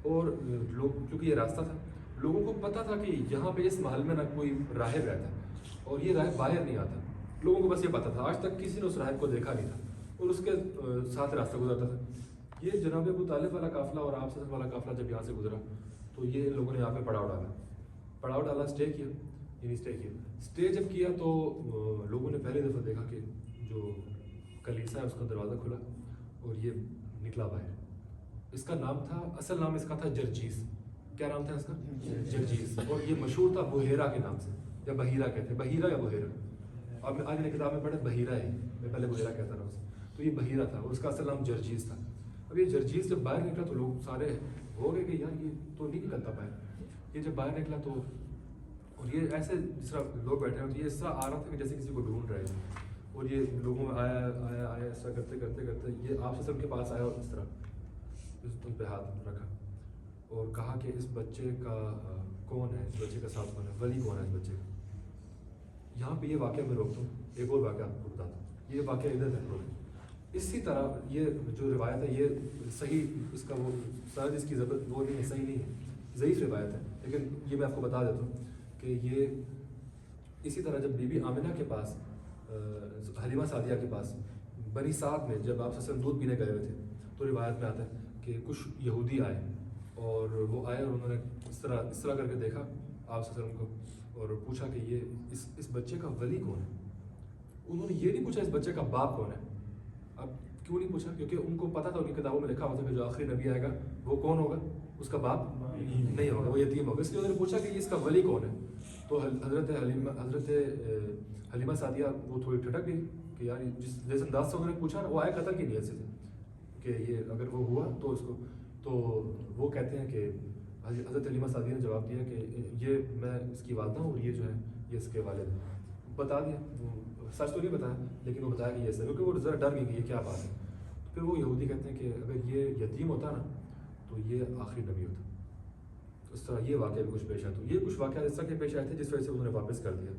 Speaker 2: اور لوگ کیونکہ یہ راستہ تھا, لوگوں کو پتہ تھا کہ یہاں پہ اس محل میں نا کوئی راہب رہتا ہے اور یہ راہب باہر نہیں آتا. لوگوں کو بس یہ پتہ تھا, آج تک کسی نے اس راہب کو دیکھا نہیں تھا اور اس کے ساتھ راستہ گزرتا تھا. یہ جناب ابو طالب والا قافلہ اور آپ صلی والا قافلہ جب یہاں سے گزرا تو یہ لوگوں نے یہاں پہ پڑاؤ ڈالا, اسٹے کیا. یعنی اسٹے جب کیا تو لوگوں نے پہلی دفعہ دیکھا کہ جو کلیسا ہے اس کا دروازہ کھلا اور یہ نکلا باہر. اس کا نام تھا, اصل نام اس کا تھا جرجیس. کیا نام تھا اس کا؟ جرجیس. اور یہ مشہور تھا بحیرہ کے نام سے, یا بحیرہ کہتے ہیں, بحیرہ یا بحیرہ. اب آج نے کتاب میں پڑھا بحیرہ ہے, میں پہلے بحیرہ کہتا رہا اسے. تو یہ بحیرہ تھا اور اس کا اصل نام جرجیس تھا. اب یہ جرجیس جب باہر نکلا تو لوگ سارے ہو گئے کہ یار یہ تو نہیں نکلتا باہر. یہ جب باہر نکلا تو اور یہ ایسے جس طرح لوگ بیٹھے ہوتے, یہ اس طرح آ رہا تھا کہ جیسے کسی کو ڈھونڈ رہے تھے. اور یہ لوگوں میں آیا اس طرح کرتے کرتے کرتے یہ آپ سب کے پاس آیا اور اس طرح ان پہ ہاتھ رکھا اور کہا کہ اس بچے کا کون ہے, اس بچے کا ساتھ کون ہے, ولی کون ہے اس بچے کا. یہاں پہ یہ واقعہ میں روکتا ہوں, ایک اور واقعہ آپ کو بتاتا ہوں. یہ واقعہ ادھر تک روکے. اسی طرح یہ جو روایت ہے یہ صحیح, اس کا وہ سند اس کی ضبط وہ نہیں ہے, صحیح نہیں ہے, ضعیف روایت ہے, لیکن یہ میں آپ کو بتا دیتا ہوں کہ یہ اسی طرح جب بی بی آمنہ کے پاس, حلیمہ سعدیہ کے پاس بنی سعد میں جب آپ سے دودھ پینے گئے ہوئے تھے تو روایت میں آتا ہے کہ کچھ یہودی آئے اور وہ آئے اور انہوں نے اس طرح کر کے دیکھا آپ صلی اللہ علیہ وسلم کو اور پوچھا کہ یہ اس بچے کا ولی کون ہے. انہوں نے یہ نہیں پوچھا اس بچے کا باپ کون ہے. اب کیوں نہیں پوچھا؟ کیونکہ ان کو پتا تھا, ان کی کتابوں میں لکھا ہوتا ہے کہ جو آخری نبی آئے گا وہ کون ہوگا, اس کا باپ نہیں ہوگا, وہ یتیم ہوگا. اس لیے انہوں نے پوچھا کہ اس کا ولی کون ہے. تو حضرت حلیمہ سعدیہ وہ تھوڑی ٹھٹک گئی کہ یار جس انداز سے انہوں نے پوچھا نا, وہ آئے قتل کی نیت سے تھے کہ یہ اگر وہ ہوا تو اس کو, تو وہ کہتے ہیں کہ حضرت حلیمہ سعدیہ نے جواب دیا کہ یہ میں اس کی والدہ ہوں اور یہ جو ہے یہ اس کے والد ہیں. بتا دیا, وہ سچ تو نہیں بتایا لیکن وہ بتایا کہ یہ ایسا, کیونکہ وہ ذرا ڈر گئی کہ یہ کیا بات ہے. پھر وہ یہودی کہتے ہیں کہ اگر یہ یتیم ہوتا نا تو یہ آخری نبی ہوتا. اس طرح یہ واقعہ بھی کچھ پیش آیا. تو یہ کچھ واقعات اس طرح کے پیش آئے تھے جس وجہ سے انہوں نے واپس کر دیا.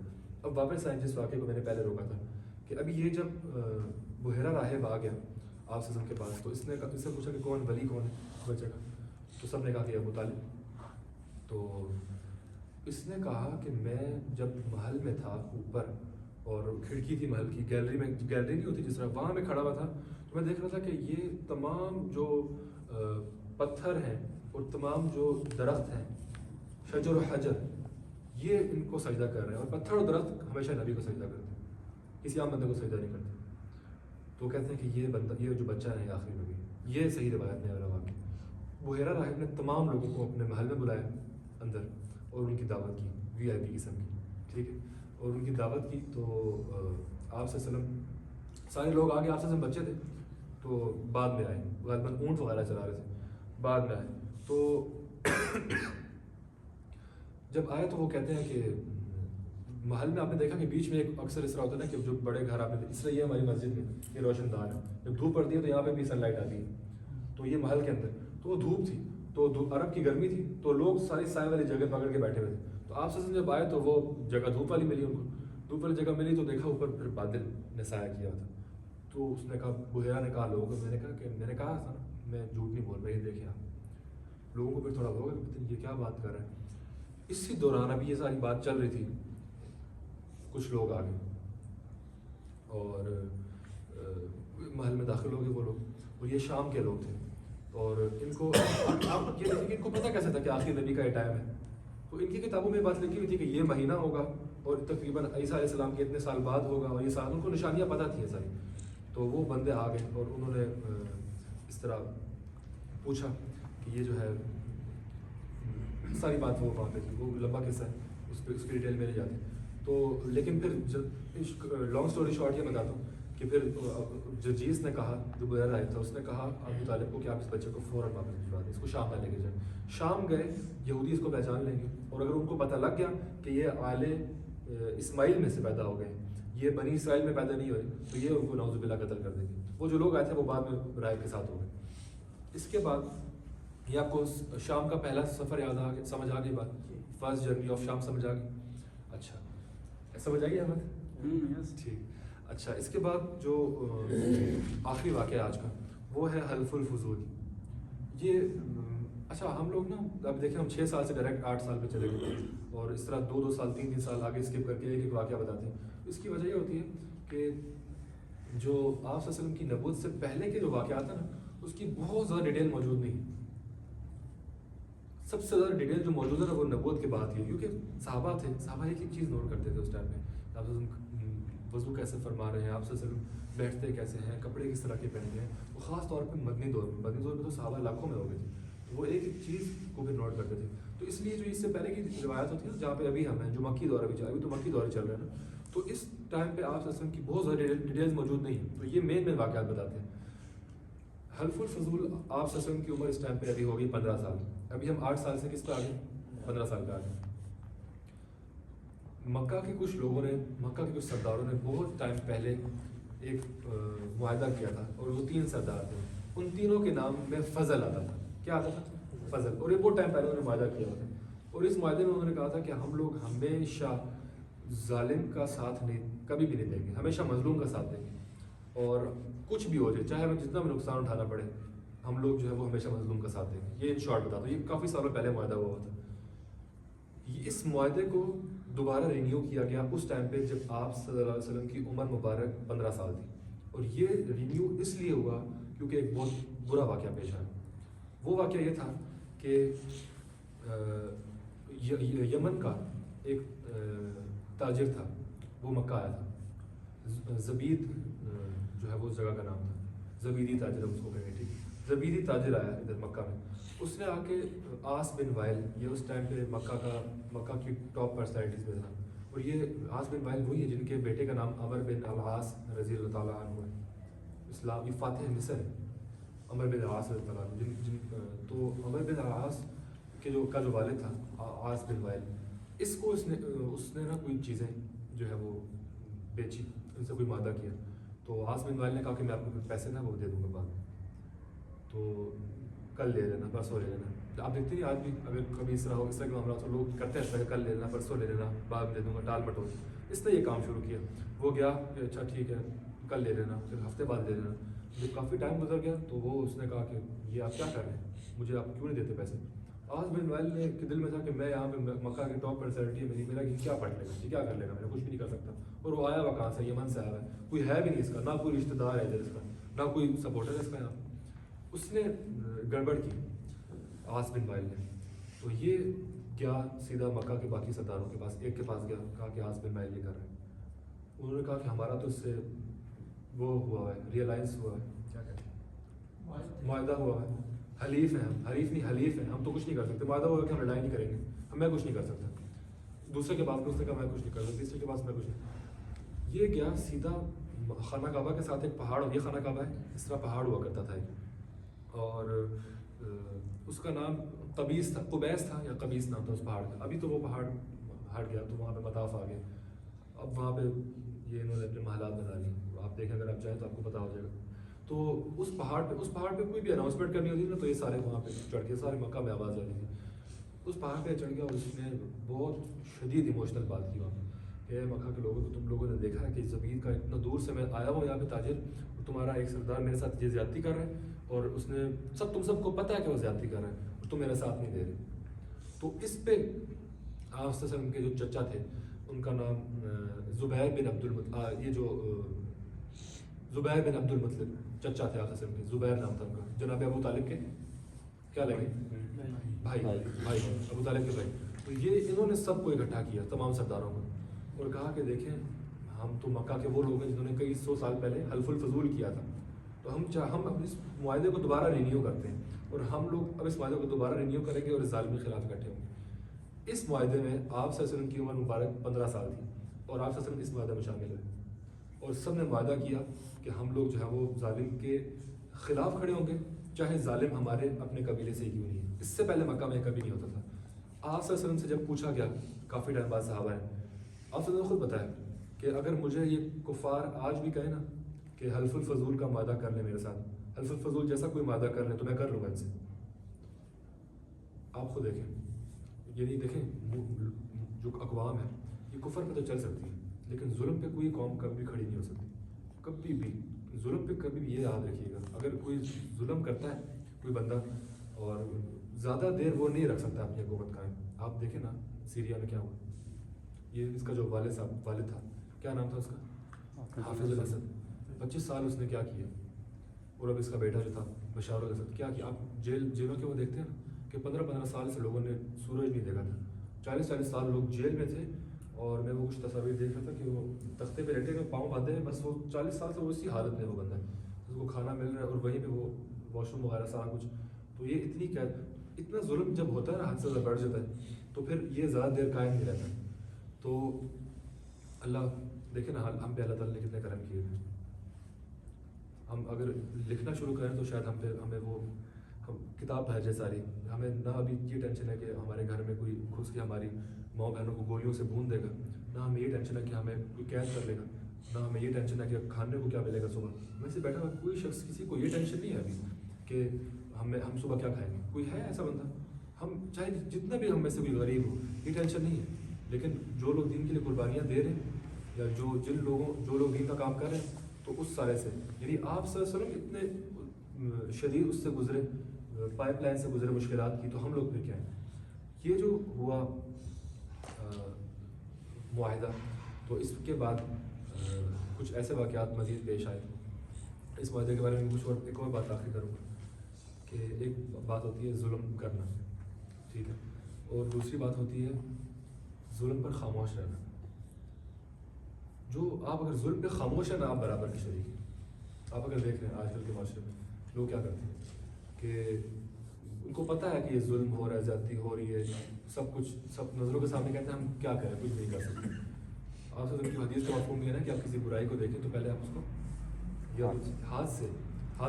Speaker 2: اب واپس آئیں جس واقعے کو میں نے پہلے روکا تھا کہ ابھی یہ جب بحیرہ راہب آ گیا آپ سزم کے پاس تو اس نے اس سے پوچھا کہ کون ولی کون ہے بچے کا. تو سب نے کہا کہ ابو طالب. تو اس نے کہا کہ میں جب محل میں تھا اوپر اور کھڑکی تھی محل کی, گیلری نہیں ہوتی جس طرح, وہاں میں کھڑا ہوا تھا تو میں دیکھ رہا تھا کہ یہ تمام جو پتھر ہیں اور تمام جو درخت ہیں, شجر و حجر, یہ ان کو سجدہ کر رہے ہیں. اور پتھر اور درخت ہمیشہ نبی کو سجدہ کرتے ہیں, کسی عام بندے کو سجدہ نہیں کرتے. تو کہتے ہیں کہ یہ جو بچہ ہے آخری نبی. یہ صحیح روایت میں واقع. بحیرہ راہب نے تمام لوگوں کو اپنے محل میں بلایا اندر اور ان کی دعوت کی, VIP قسم کی, ٹھیک ہے, اور ان کی دعوت کی. تو آپ صلی اللہ علیہ وسلم سارے لوگ آگے, آپ صلی اللہ علیہ وسلم بچے تھے تو بعد میں آئے, غالباً اونٹ وغیرہ چلا رہے تھے, بعد میں آئے. تو جب آئے تو وہ کہتے ہیں کہ محل میں آپ نے دیکھا کہ بیچ میں ایک اکثر اس طرح ہوتا ہے نا کہ جو بڑے گھر آپ نے, اس طرح یہ ہماری مسجد میں یہ روشن دان ہے, جب دھوپ پڑتی ہے تو یہاں پہ بھی سن لائٹ آتی ہے. تو یہ محل کے اندر تو وہ دھوپ تھی, تو عرب کی گرمی تھی, تو لوگ ساری سائے والی جگہ پکڑ کے بیٹھے ہوئے تھے. تو آپ سے جب آئے تو وہ جگہ دھوپ والی ملی, ان کو دھوپ والی جگہ ملی تو دیکھا اوپر پھر بادل نے سایہ کیا تھا. تو اس نے کہا, بحیرہ نے کہا لوگوں کو, میں نے کہا تھا میں جھوٹ نہیں بول رہا, یہ دیکھیں آپ. لوگوں کو پھر تھوڑا ہوگا کہ یہ کیا بات کر رہے ہیں. اسی دوران ابھی یہ ساری بات چل رہی تھی, کچھ لوگ آ گئے اور محل میں داخل ہو گئے وہ لوگ, اور یہ شام کے لوگ تھے. اور ان کو آپ یہ دیکھیں کہ ان کو پتہ کیسے تھا کہ آخری نبی کا یہ ٹائم ہے. تو ان کی کتابوں میں بات لکھی ہوئی تھی کہ یہ مہینہ ہوگا اور تقریباً عیسیٰ علیہ السلام کے اتنے سال بعد ہوگا, اور یہ سال ان کو نشانیاں پتہ تھیں ساری. تو وہ بندے آ گئے اور انہوں نے اس طرح پوچھا کہ یہ جو ہے ساری بات وہ وہاں پہ تھی, وہ لمبا قصہ ہے. اس کی ڈیٹیل میں نہیں جاتے. تو لیکن پھر لانگ اسٹوری شارٹ یہ بتاتا ہوں کہ پھر جرجیس نے کہا, جو بغیر آیا تھا, اس نے کہا ابو طالب کو کہ آپ اس بچے کو فوراً واپس بھجوا دیں, اس کو شام میں لے کے جائیں. شام گئے, یہودی اس کو پہچان لیں گے, اور اگر ان کو پتہ لگ گیا کہ یہ آل اسماعیل میں سے پیدا ہو گئے, یہ بنی اسرائیل میں پیدا نہیں ہوئے, تو یہ ان کو نعوذ باللہ قتل کر دیں گے. وہ جو لوگ آئے تھے وہ بعد میں رائب کے ساتھ ہو گئے. اس کے بعد یہ آپ کو شام کا پہلا سفر یاد آ گیا, سمجھ آ گئی بات, فرسٹ جرنی آف شام سمجھ آ گئی. اچھا سمجھ آ گئی احمد؟ ٹھیک. اچھا اس کے بعد جو آخری واقعہ آج کا وہ ہے حلف الفضول. یہ اچھا ہم لوگ نا اب دیکھیں ہم 6 سال سے ڈائریکٹ 8 سال پہ چلے گئے, اور اس طرح 2 سال 3 سال آگے اسکپ کر کے ایک واقعہ بتاتے ہیں. اس کی وجہ یہ ہوتی ہے کہ جو آپ صلی اللہ علیہ وسلم کی نبوت سے پہلے کے جو واقعات ہیں نا, اس کی بہت زیادہ ڈیٹیل موجود نہیں. سب سے زیادہ ڈیٹیل جو موجود ہے نا وہ نبوت کے بعد ہی, کیونکہ صحابہ تھے, صحابہ ایک چیز نوٹ کرتے تھے اس ٹائم میں, آپ وضو کیسے فرما رہے ہیں, آپ صلی اللہ علیہ وسلم بیٹھتے کیسے ہیں, کپڑے کس طرح کے پہنتے ہیں. وہ خاص طور پہ مدنی دور میں تو صحابہ لاکھوں میں ہو گئے تھے, تو وہ ایک چیز کو بھی نوٹ کرتے تھے. تو اس لیے جو اس سے پہلے کی روایت ہوتی ہے نا, جہاں پہ ابھی ہم ہیں, جو مکی دور ابھی تو مکی دور چل رہا ہے نا, تو اس ٹائم پہ آپ صلی اللہ علیہ وسلم کی بہت زیادہ ڈیٹیلز موجود نہیں ہیں. تو یہ مین واقعات بتاتے ہیں. حلف الفضول آپ صلی اللہ علیہ وسلم کی عمر اس ٹائم پہ ابھی ہوگی 15 سال. ابھی ہم 8 سال سے کس پہ آ گئے, 15 سال پہ آ گئے. مکہ کے کچھ لوگوں نے, مکہ کے کچھ سرداروں نے بہت ٹائم پہلے ایک معاہدہ کیا تھا, اور وہ 3 سردار تھے. ان تینوں کے نام میں فضل آتا تھا. کیا آتا تھا؟ فضل. اور یہ بہت ٹائم پہلے انہوں نے معاہدہ کیا تھا, اور اس معاہدے میں انہوں نے کہا تھا کہ ہم لوگ ہمیشہ ظالم کا ساتھ نہیں, کبھی بھی نہیں دیں گے, ہمیشہ مظلوم کا ساتھ دیں گے, اور کچھ بھی ہو جائے, چاہے ہمیں جتنا بھی نقصان اٹھانا پڑے, ہم لوگ جو ہے وہ ہمیشہ مظلوم کا ساتھ دیں گے. یہ ان شارٹ بتا دو, یہ کافی سالوں پہلے معاہدہ ہوا تھا. اس معاہدے کو دوبارہ رینیو کیا گیا اس ٹائم پہ جب آپ صلی اللہ علیہ وسلم کی عمر مبارک 15 سال تھی. اور یہ رینیو اس لیے ہوا کیونکہ ایک بہت برا واقعہ پیش آیا. وہ واقعہ یہ تھا کہ یمن کا ایک تاجر تھا, وہ مکہ آیا تھا. زبید جو ہے وہ اس جگہ کا نام تھا, زبیدی تاجر ہم اس کو کہیں گے, ٹھیک. زبیدی تاجر آیا ادھر مکہ میں. اس نے آ کے آس بن وائل, یہ اس ٹائم پہ مکہ کی ٹاپ پرسنالٹیز میں تھا, اور یہ آس بن وائل وہی ہے جن کے بیٹے کا نام عمر بن العاص رضی اللہ تعالیٰ عنہ ہے. اسلام, یہ فاتح مصر ہے, عمر بن العاص رضی اللہ عنہ. تو عمر بن العاص کے جو والد تھا آس بن وائل, اس کو اس نے نا کوئی چیزیں جو ہے وہ بیچی, ان سے کوئی معاہدہ کیا. تو آس بن وائل نے کہا کہ میں آپ کو پیسے نا وہ دے دوں گا بعد میں, تو کل لے لینا, پرسوں لے لینا. آپ دیکھتے ہیں آج بھی اگر کبھی اس طرح ہو, اس طرح کے معاملات تو لوگ کرتے ہیں, کل لے لینا, پرسوں لے لینا, بعد میں دے دوں گا, ٹال مٹول. اس نے یہ کام شروع کیا. وہ گیا کہ اچھا ٹھیک ہے کل لے لینا, پھر ہفتے بعد لے لینا. جب کافی ٹائم گزر گیا تو وہ اس نے کہا کہ یہ آپ کیا کر رہے ہیں, مجھے آپ کیوں نہیں دیتے پیسے. آس بن وائل نے کے دل میں تھا کہ میں یہاں پہ مکہ کی ٹاپ پرسنالٹی ہے میری, میرا یہ کیا پڑھ لے گا, یہ کیا کر لے گا, میں کچھ بھی نہیں کر سکتا. اور وہ آیا ہوا کہاں سے, یمن سے آیا ہوا ہے, کوئی ہے بھی نہیں اس کا, نہ کوئی رشتہ دار ہے ادھر اس کا, نہ کوئی سپورٹر ہے اس کا یہاں. اس نے گڑبڑ کی آس بن وائل نے. تو یہ گیا سیدھا مکہ کے باقی سرداروں کے پاس, ایک کے پاس گیا, کہا کہ آس بن وائل یہ کر رہے ہیں. انہوں نے کہا کہ ہمارا تو اس سے وہ ہوا ہے, ریئلائز ہوا ہے, کیا کہتے ہیں, معاہدہ ہوا ہے, حلیف ہیں ہم, حلیف نہیں حلیف ہیں, ہم تو کچھ نہیں کر سکتے. معاہدہ ہوا کہ ہم لڑائی نہیں کریں گے, میں کچھ نہیں کر سکتا. دوسرے کے پاس میں اس نے کہا میں کچھ نہیں کر سکتا, تیسرے کے پاس میں کچھ نہیں. یہ گیا سیدھا خانہ کعبہ کے ساتھ ایک پہاڑ, یہ خانہ کعبہ ہے, اس طرح پہاڑ ہوا کرتا تھا ایک, اور اس کا نام قبیس تھا, قبیس تھا یا قبیس نام تھا اس پہاڑ کا. ابھی تو وہ پہاڑ ہٹ گیا, تو وہاں پہ مطاف آ گیا. اب وہاں پہ یہ انہوں نے اپنے محلات بنا لی, آپ دیکھیں اگر آپ چاہیں تو آپ کو پتہ ہو جائے گا. تو اس پہاڑ پہ کوئی بھی اناؤنسمنٹ کرنی ہوتی نا, تو یہ سارے وہاں پہ چڑھ کے, سارے مکہ میں آواز آ رہی تھی. اس پہاڑ پہ چڑھ گیا اور اس نے بہت شدید ایموشنل بات کی وہاں پہ کہ مکہ کے لوگوں کو, تم لوگوں نے دیکھا ہے کہ زمین کا اتنا دور سے میں آیا ہوں یہاں پہ تاجر, اور تمہارا ایک سردار میرے ساتھ یہ زیادتی کر رہا ہے, اور اس نے تم سب کو پتہ ہے کہ وہ زیادتی کر رہا ہے, اور تم میرا ساتھ نہیں دے رہے. تو اس پہ آپ صلی اللہ علیہ وسلم کے جو چچا تھے, ان کا نام زبیر بن عبد المطلب, یہ جو زبیر بن عبد المطلب چچا تھے آپ صلی اللہ علیہ وسلم کے, زبیر نام تھا ان کا, جناب ابو طالب کے کیا لگے بھائی ابو طالب کے بھائی. تو یہ انہوں نے سب کو اکٹھا کیا, تمام سرداروں کو, اور کہا کہ دیکھیں ہم تو مکہ کے وہ لوگ ہیں جنہوں نے کئی 100 سال پہلے حلف الفضول کیا تھا, تو ہم اب اس معاہدے کو دوبارہ رینیو کرتے ہیں, اور ہم لوگ اب اس معاہدے کو دوبارہ رینیو کریں گے اور اس ظالم کے خلاف اکٹھے ہوں گے. اس معاہدے میں آپ صلی اللہ علیہ وسلم کی عمر مبارک 15 سال تھی اور آپ صلی اللہ علیہ وسلم اس معاہدے میں شامل ہوئے اور سب نے معاہدہ کیا کہ ہم لوگ جو ہے وہ ظالم کے خلاف کھڑے ہوں گے، چاہے ظالم ہمارے اپنے قبیلے سے ہی کیوں نہیں ہے۔ اس سے پہلے مکہ میں کبھی نہیں ہوتا تھا۔ آپ صلی اللہ علیہ وسلم سے جب پوچھا گیا کافی ٹائم بعد صحابہ نے، آپ صلی اللہ علیہ وسلم نے خود بتایا کہ اگر مجھے یہ کفار آج بھی کہے نا کہ حلف الفضول کا معاہدہ کر لیں میرے ساتھ، حلف الفضول جیسا کوئی معاہدہ کر لیں تو میں کر لوں گا ان سے۔ آپ خود دیکھیں، یعنی دیکھیں جو اقوام ہے یہ کفر پہ تو چل سکتی ہے لیکن ظلم پہ کوئی قوم کبھی بھی کھڑی نہیں ہو سکتی، کبھی بھی۔ ظلم پہ کبھی بھی یہ یاد رکھیے گا، اگر کوئی ظلم کرتا ہے کوئی بندہ اور زیادہ دیر وہ نہیں رکھ سکتا اپنی حکومت قائم۔ آپ دیکھیں نا سیریا میں کیا ہوا، یہ اس کا جو والد تھا، کیا نام تھا اس کا؟ حافظ الاسد۔ 25 سال اس نے کیا کیا، اور اب اس کا بیٹا جو تھا بشار الاسد کیا کیا۔ آپ جیلوں کے وہ دیکھتے ہیں نا کہ 15 سال سے لوگوں نے سورج نہیں دیکھا تھا، 40 سال لوگ جیل میں تھے، اور میں وہ کچھ تصاویر دیکھ رہا تھا کہ وہ تختے پہ لیٹے ہوئے پاؤں باندھے ہیں، بس وہ 40 سال سے وہ اسی حالت میں وہ بندہ ہے، اس کو کھانا مل رہا ہے اور وہیں پہ وہ واش روم وغیرہ سارا کچھ۔ تو یہ اتنا ظلم جب ہوتا ہے نا، حد سے زیادہ بڑھ جاتا ہے تو پھر یہ زیادہ دیر قائم نہیں رہتا۔ تو اللہ دیکھیں نا ہم پہ اللہ تعالیٰ نے کتنے کرم کیے ہیں۔ ہم اگر لکھنا شروع کریں تو شاید ہمیں وہ کتاب ہے ساری، ہمیں نہ ابھی یہ ٹینشن ہے کہ ہمارے گھر میں کوئی گھس کے ہماری ماں بہنوں کو گولیوں سے بھون دے گا، نہ ہمیں یہ ٹینشن ہے کہ ہمیں کوئی قید کر لے گا، نہ ہمیں یہ ٹینشن ہے کہ کھانے کو کیا ملے گا صبح۔ ویسے بیٹھا ہوا کوئی شخص کسی کو یہ ٹینشن نہیں ہے ابھی کہ ہم صبح کیا کھائیں گے۔ کوئی ہے ایسا بندہ؟ ہم چاہے جتنا بھی ہم میں سے کوئی غریب ہو، یہ ٹینشن نہیں ہے، لیکن جو لوگ دین کے لیے قربانیاں دے رہے ہیں یا جو لوگ دین کا کام کر رہے ہیں، تو اس سارے سے یعنی آپ صلی اللہ علیہ وسلم اتنے شدید اس سے گزرے، پائپ لائن سے گزرے مشکلات کی، تو ہم لوگ پھر کیا ہیں۔ یہ جو ہوا معاہدہ، تو اس کے بعد کچھ ایسے واقعات مزید پیش آئے۔ اس معاہدے کے بارے میں کچھ ایک اور بات آخر کروں گا کہ ایک بات ہوتی ہے ظلم کرنا، ٹھیک ہے، اور دوسری بات ہوتی ہے ظلم پر خاموش رہنا۔ جو آپ اگر ظلم پہ خاموش ہیں نا، آپ برابر کے شریک ہیں۔ آپ اگر دیکھ رہے ہیں آج کل کے معاشرے میں لوگ کیا کرتے ہیں کہ ان کو پتہ ہے کہ یہ ظلم ہو رہا ہے، زیادتی ہو رہی ہے، سب نظروں کے سامنے کہتے ہیں ہم کیا کریں، کچھ نہیں کر سکتے۔ آپ سے کی حدیث کا مفہوم یہ ہے نا کہ آپ کسی برائی کو دیکھیں تو پہلے آپ اس کو یا ہاتھ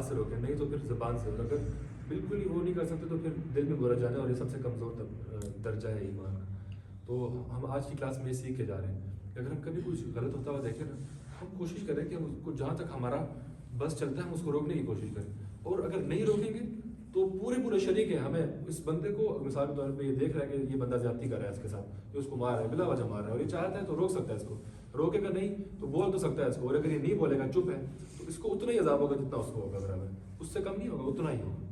Speaker 2: سے روکیں، نہیں تو پھر زبان سے، اور اگر بالکل ہی وہ نہیں کر سکتے تو پھر دل میں برا جانا، اور یہ سب سے کمزور درجہ ہے ایمان کا۔ تو ہم آج کی کلاس میں یہ سیکھ کے جا رہے ہیں کہ اگر ہم کبھی کچھ غلط ہوتا ہوا دیکھیں نا، ہم کوشش کریں کہ ہم اس کو جہاں تک ہمارا بس چلتا ہے ہم اس کو روکنے کی کوشش کریں، اور اگر نہیں روکیں گے تو پورے شریک ہیں ہمیں اس بندے کو مثال کے طور پہ یہ دیکھ رہا ہے کہ یہ بندہ زیادتی کر رہا ہے اس کے ساتھ، یہ اس کو مار رہا ہے، بلا وجہ مار رہا ہے، اور یہ چاہتا ہے تو روک سکتا ہے اس کو، روکے گا نہیں تو بول تو سکتا ہے اس کو، اور اگر یہ نہیں بولے گا چپ ہے تو اس کو اتنا ہی عذاب ہوگا جتنا اس کو ہوگا، برابر اس سے کم نہیں ہوگا، اتنا ہی ہوگا،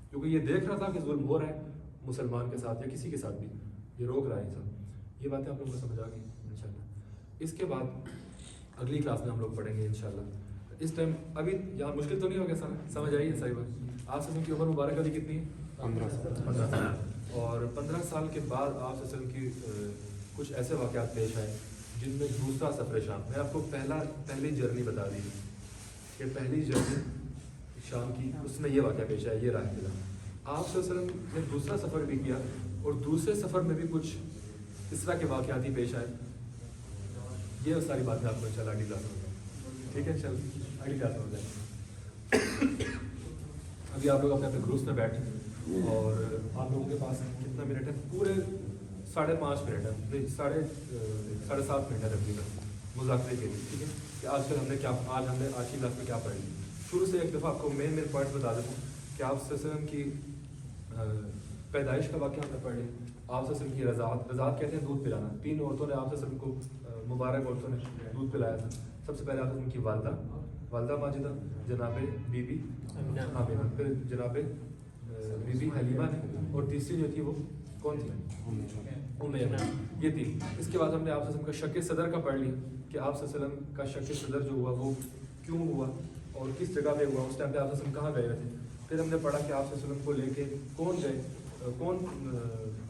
Speaker 2: کیونکہ یہ دیکھ رہا تھا کہ ظلم ہو رہا ہے مسلمان کے ساتھ یا کسی کے ساتھ بھی، یہ روک رہا ہے انسان۔ یہ باتیں آپ لوگوں کو سمجھ آ گئی انشاءاللہ۔ اس کے بعد اگلی کلاس میں ہم لوگ پڑھیں گے انشاءاللہ۔ اس ٹائم ابھی یہاں مشکل تو نہیں ہو گیا، سمجھ آئی ہے صحیح بات؟ آپ سے کی عمر مبارک ابھی کتنی ہے؟
Speaker 6: 15
Speaker 2: سال۔ اور 15 سال کے بعد آپ سے کی کچھ ایسے واقعات پیش آئے جن میں دوسرا سفر شام، میں آپ کو پہلی جرنی بتا دی کہ پہلی جرنی شام کی، اس میں یہ واقعہ پیش آیا، یہ راہ ملا۔ آپ صلی اللہ علیہ وسلم نے دوسرا سفر بھی کیا اور دوسرے سفر میں بھی کچھ اس طرح کے واقعات ہی پیش آئے۔ یہ ساری باتیں آپ کو انشاءاللہ اگلی کلاس میں بتائیں، ٹھیک ہے انشاءاللہ اگلی کلاس میں بتائیں۔ ابھی آپ لوگ اپنے گروپس میں بیٹھیں، اور آپ لوگوں کے پاس کتنا منٹ ہے؟ پورے 5.5 منٹ ہے، نہیں 7.5 منٹ ہے تقریباً مذاکرے کے لیے، ٹھیک ہے، کہ آج کل ہم نے آج کی کلاس میں کیا پڑھی۔ شروع سے ایک دفعہ آپ کو مین پوائنٹس بتا دیتا ہوں کہ آپ صلی اللہ علیہ وسلم کی پیدائش کا واقعہ ہم نے پڑھ لیا۔ آپ صلی اللہ علیہ وسلم کی رضاعت کہتے ہیں دودھ پلانا۔ 3 عورتوں نے آپ صلی اللہ علیہ وسلم کو، مبارک عورتوں نے دودھ پلایا تھا۔ سب سے پہلے آپ ان کی والدہ ماجدہ، جناب بی بی آمینہ، پھر جناب بی بی حلیمہ نے، اور تیسری جو تھی وہ کون تھی؟ ام ایمن۔ یہ تھی۔ اس کے بعد ہم نے آپ صلی اللہ علیہ وسلم کا شق صدر کا پڑھ لیا کہ آپ صلی اللہ علیہ وسلم کا شق صدر جو ہوا وہ کیوں ہوا اور کس جگہ پہ ہوا، اس ٹائم پہ آپ صلی اللہ علیہ وسلم کہاں گئے تھے۔ پھر ہم نے پڑھا کہ آپ صلی اللہ علیہ وسلم کو لے کے کون گئے،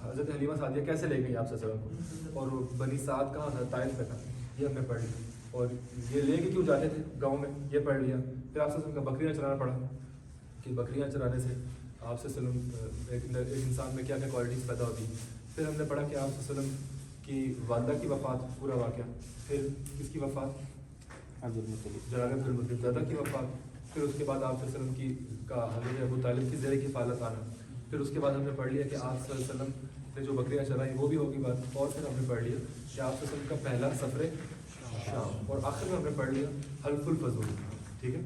Speaker 2: حضرت حلیمہ سعدیہ کیسے لے گئی آپ صلی اللہ علیہ وسلم کو، اور بنی سعد کہاں تھا، طائف میں تھا، یہ ہم نے پڑھ لیا۔ اور یہ لے کے کیوں جاتے تھے گاؤں میں، یہ پڑھ لیا۔ پھر آپ صلی اللہ علیہ وسلم کا بکریاں چرانا پڑا کہ بکریاں چرانے سے آپ صلی اللہ علیہ وسلم ایک انسان میں کیا کیا کوالٹیز پیدا ہوتی ہیں۔ پھر ہم نے پڑھا کہ آپ صلی اللہ علیہ وسلم کی والدہ کی وفات پورا واقعہ، پھر کس کی وفات؟ جناب عبد المطلب دادا کی وفات، پھر اس کے بعد آپ صلی اللہ علیہ وسلم کی کا حضرت ابو طالب کی زیر کفالت آنا، پھر اس کے بعد ہم نے پڑھ لیا کہ آپ صلی اللہ علیہ وسلم نے جو بکریاں چرائی وہ بھی ہوگی بات، اور پھر ہم نے پڑھ لیا کہ آپ صلی اللہ علیہ وسلم کا پہلا سفر شام، اور آخر میں ہم نے پڑھ لیا حلف الفضول. ٹھیک ہے،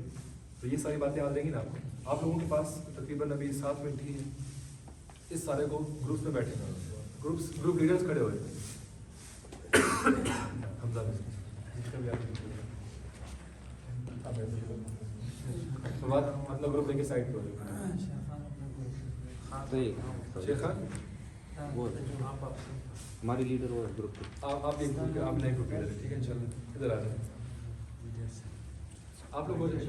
Speaker 2: تو یہ ساری باتیں یاد رہیں گی نا آپ کو. آپ لوگوں کے پاس تقریباً ابھی 7 منٹ ہی ہے، اس سارے کو گروپس میں بیٹھے گروپ لیڈرز کھڑے ہوئے حمزہ بات اپنا گروپ لے کے سائڈ پہ ہو جائے. شیخ خان
Speaker 6: وہ ہماری لیڈر وہ گروپ
Speaker 2: آپ ایک گروپ آپ نئے گروپ لیڈر ٹھیک ہے ان شاء اللہ ادھر آ جائیں. آپ لوگ ہو جائیں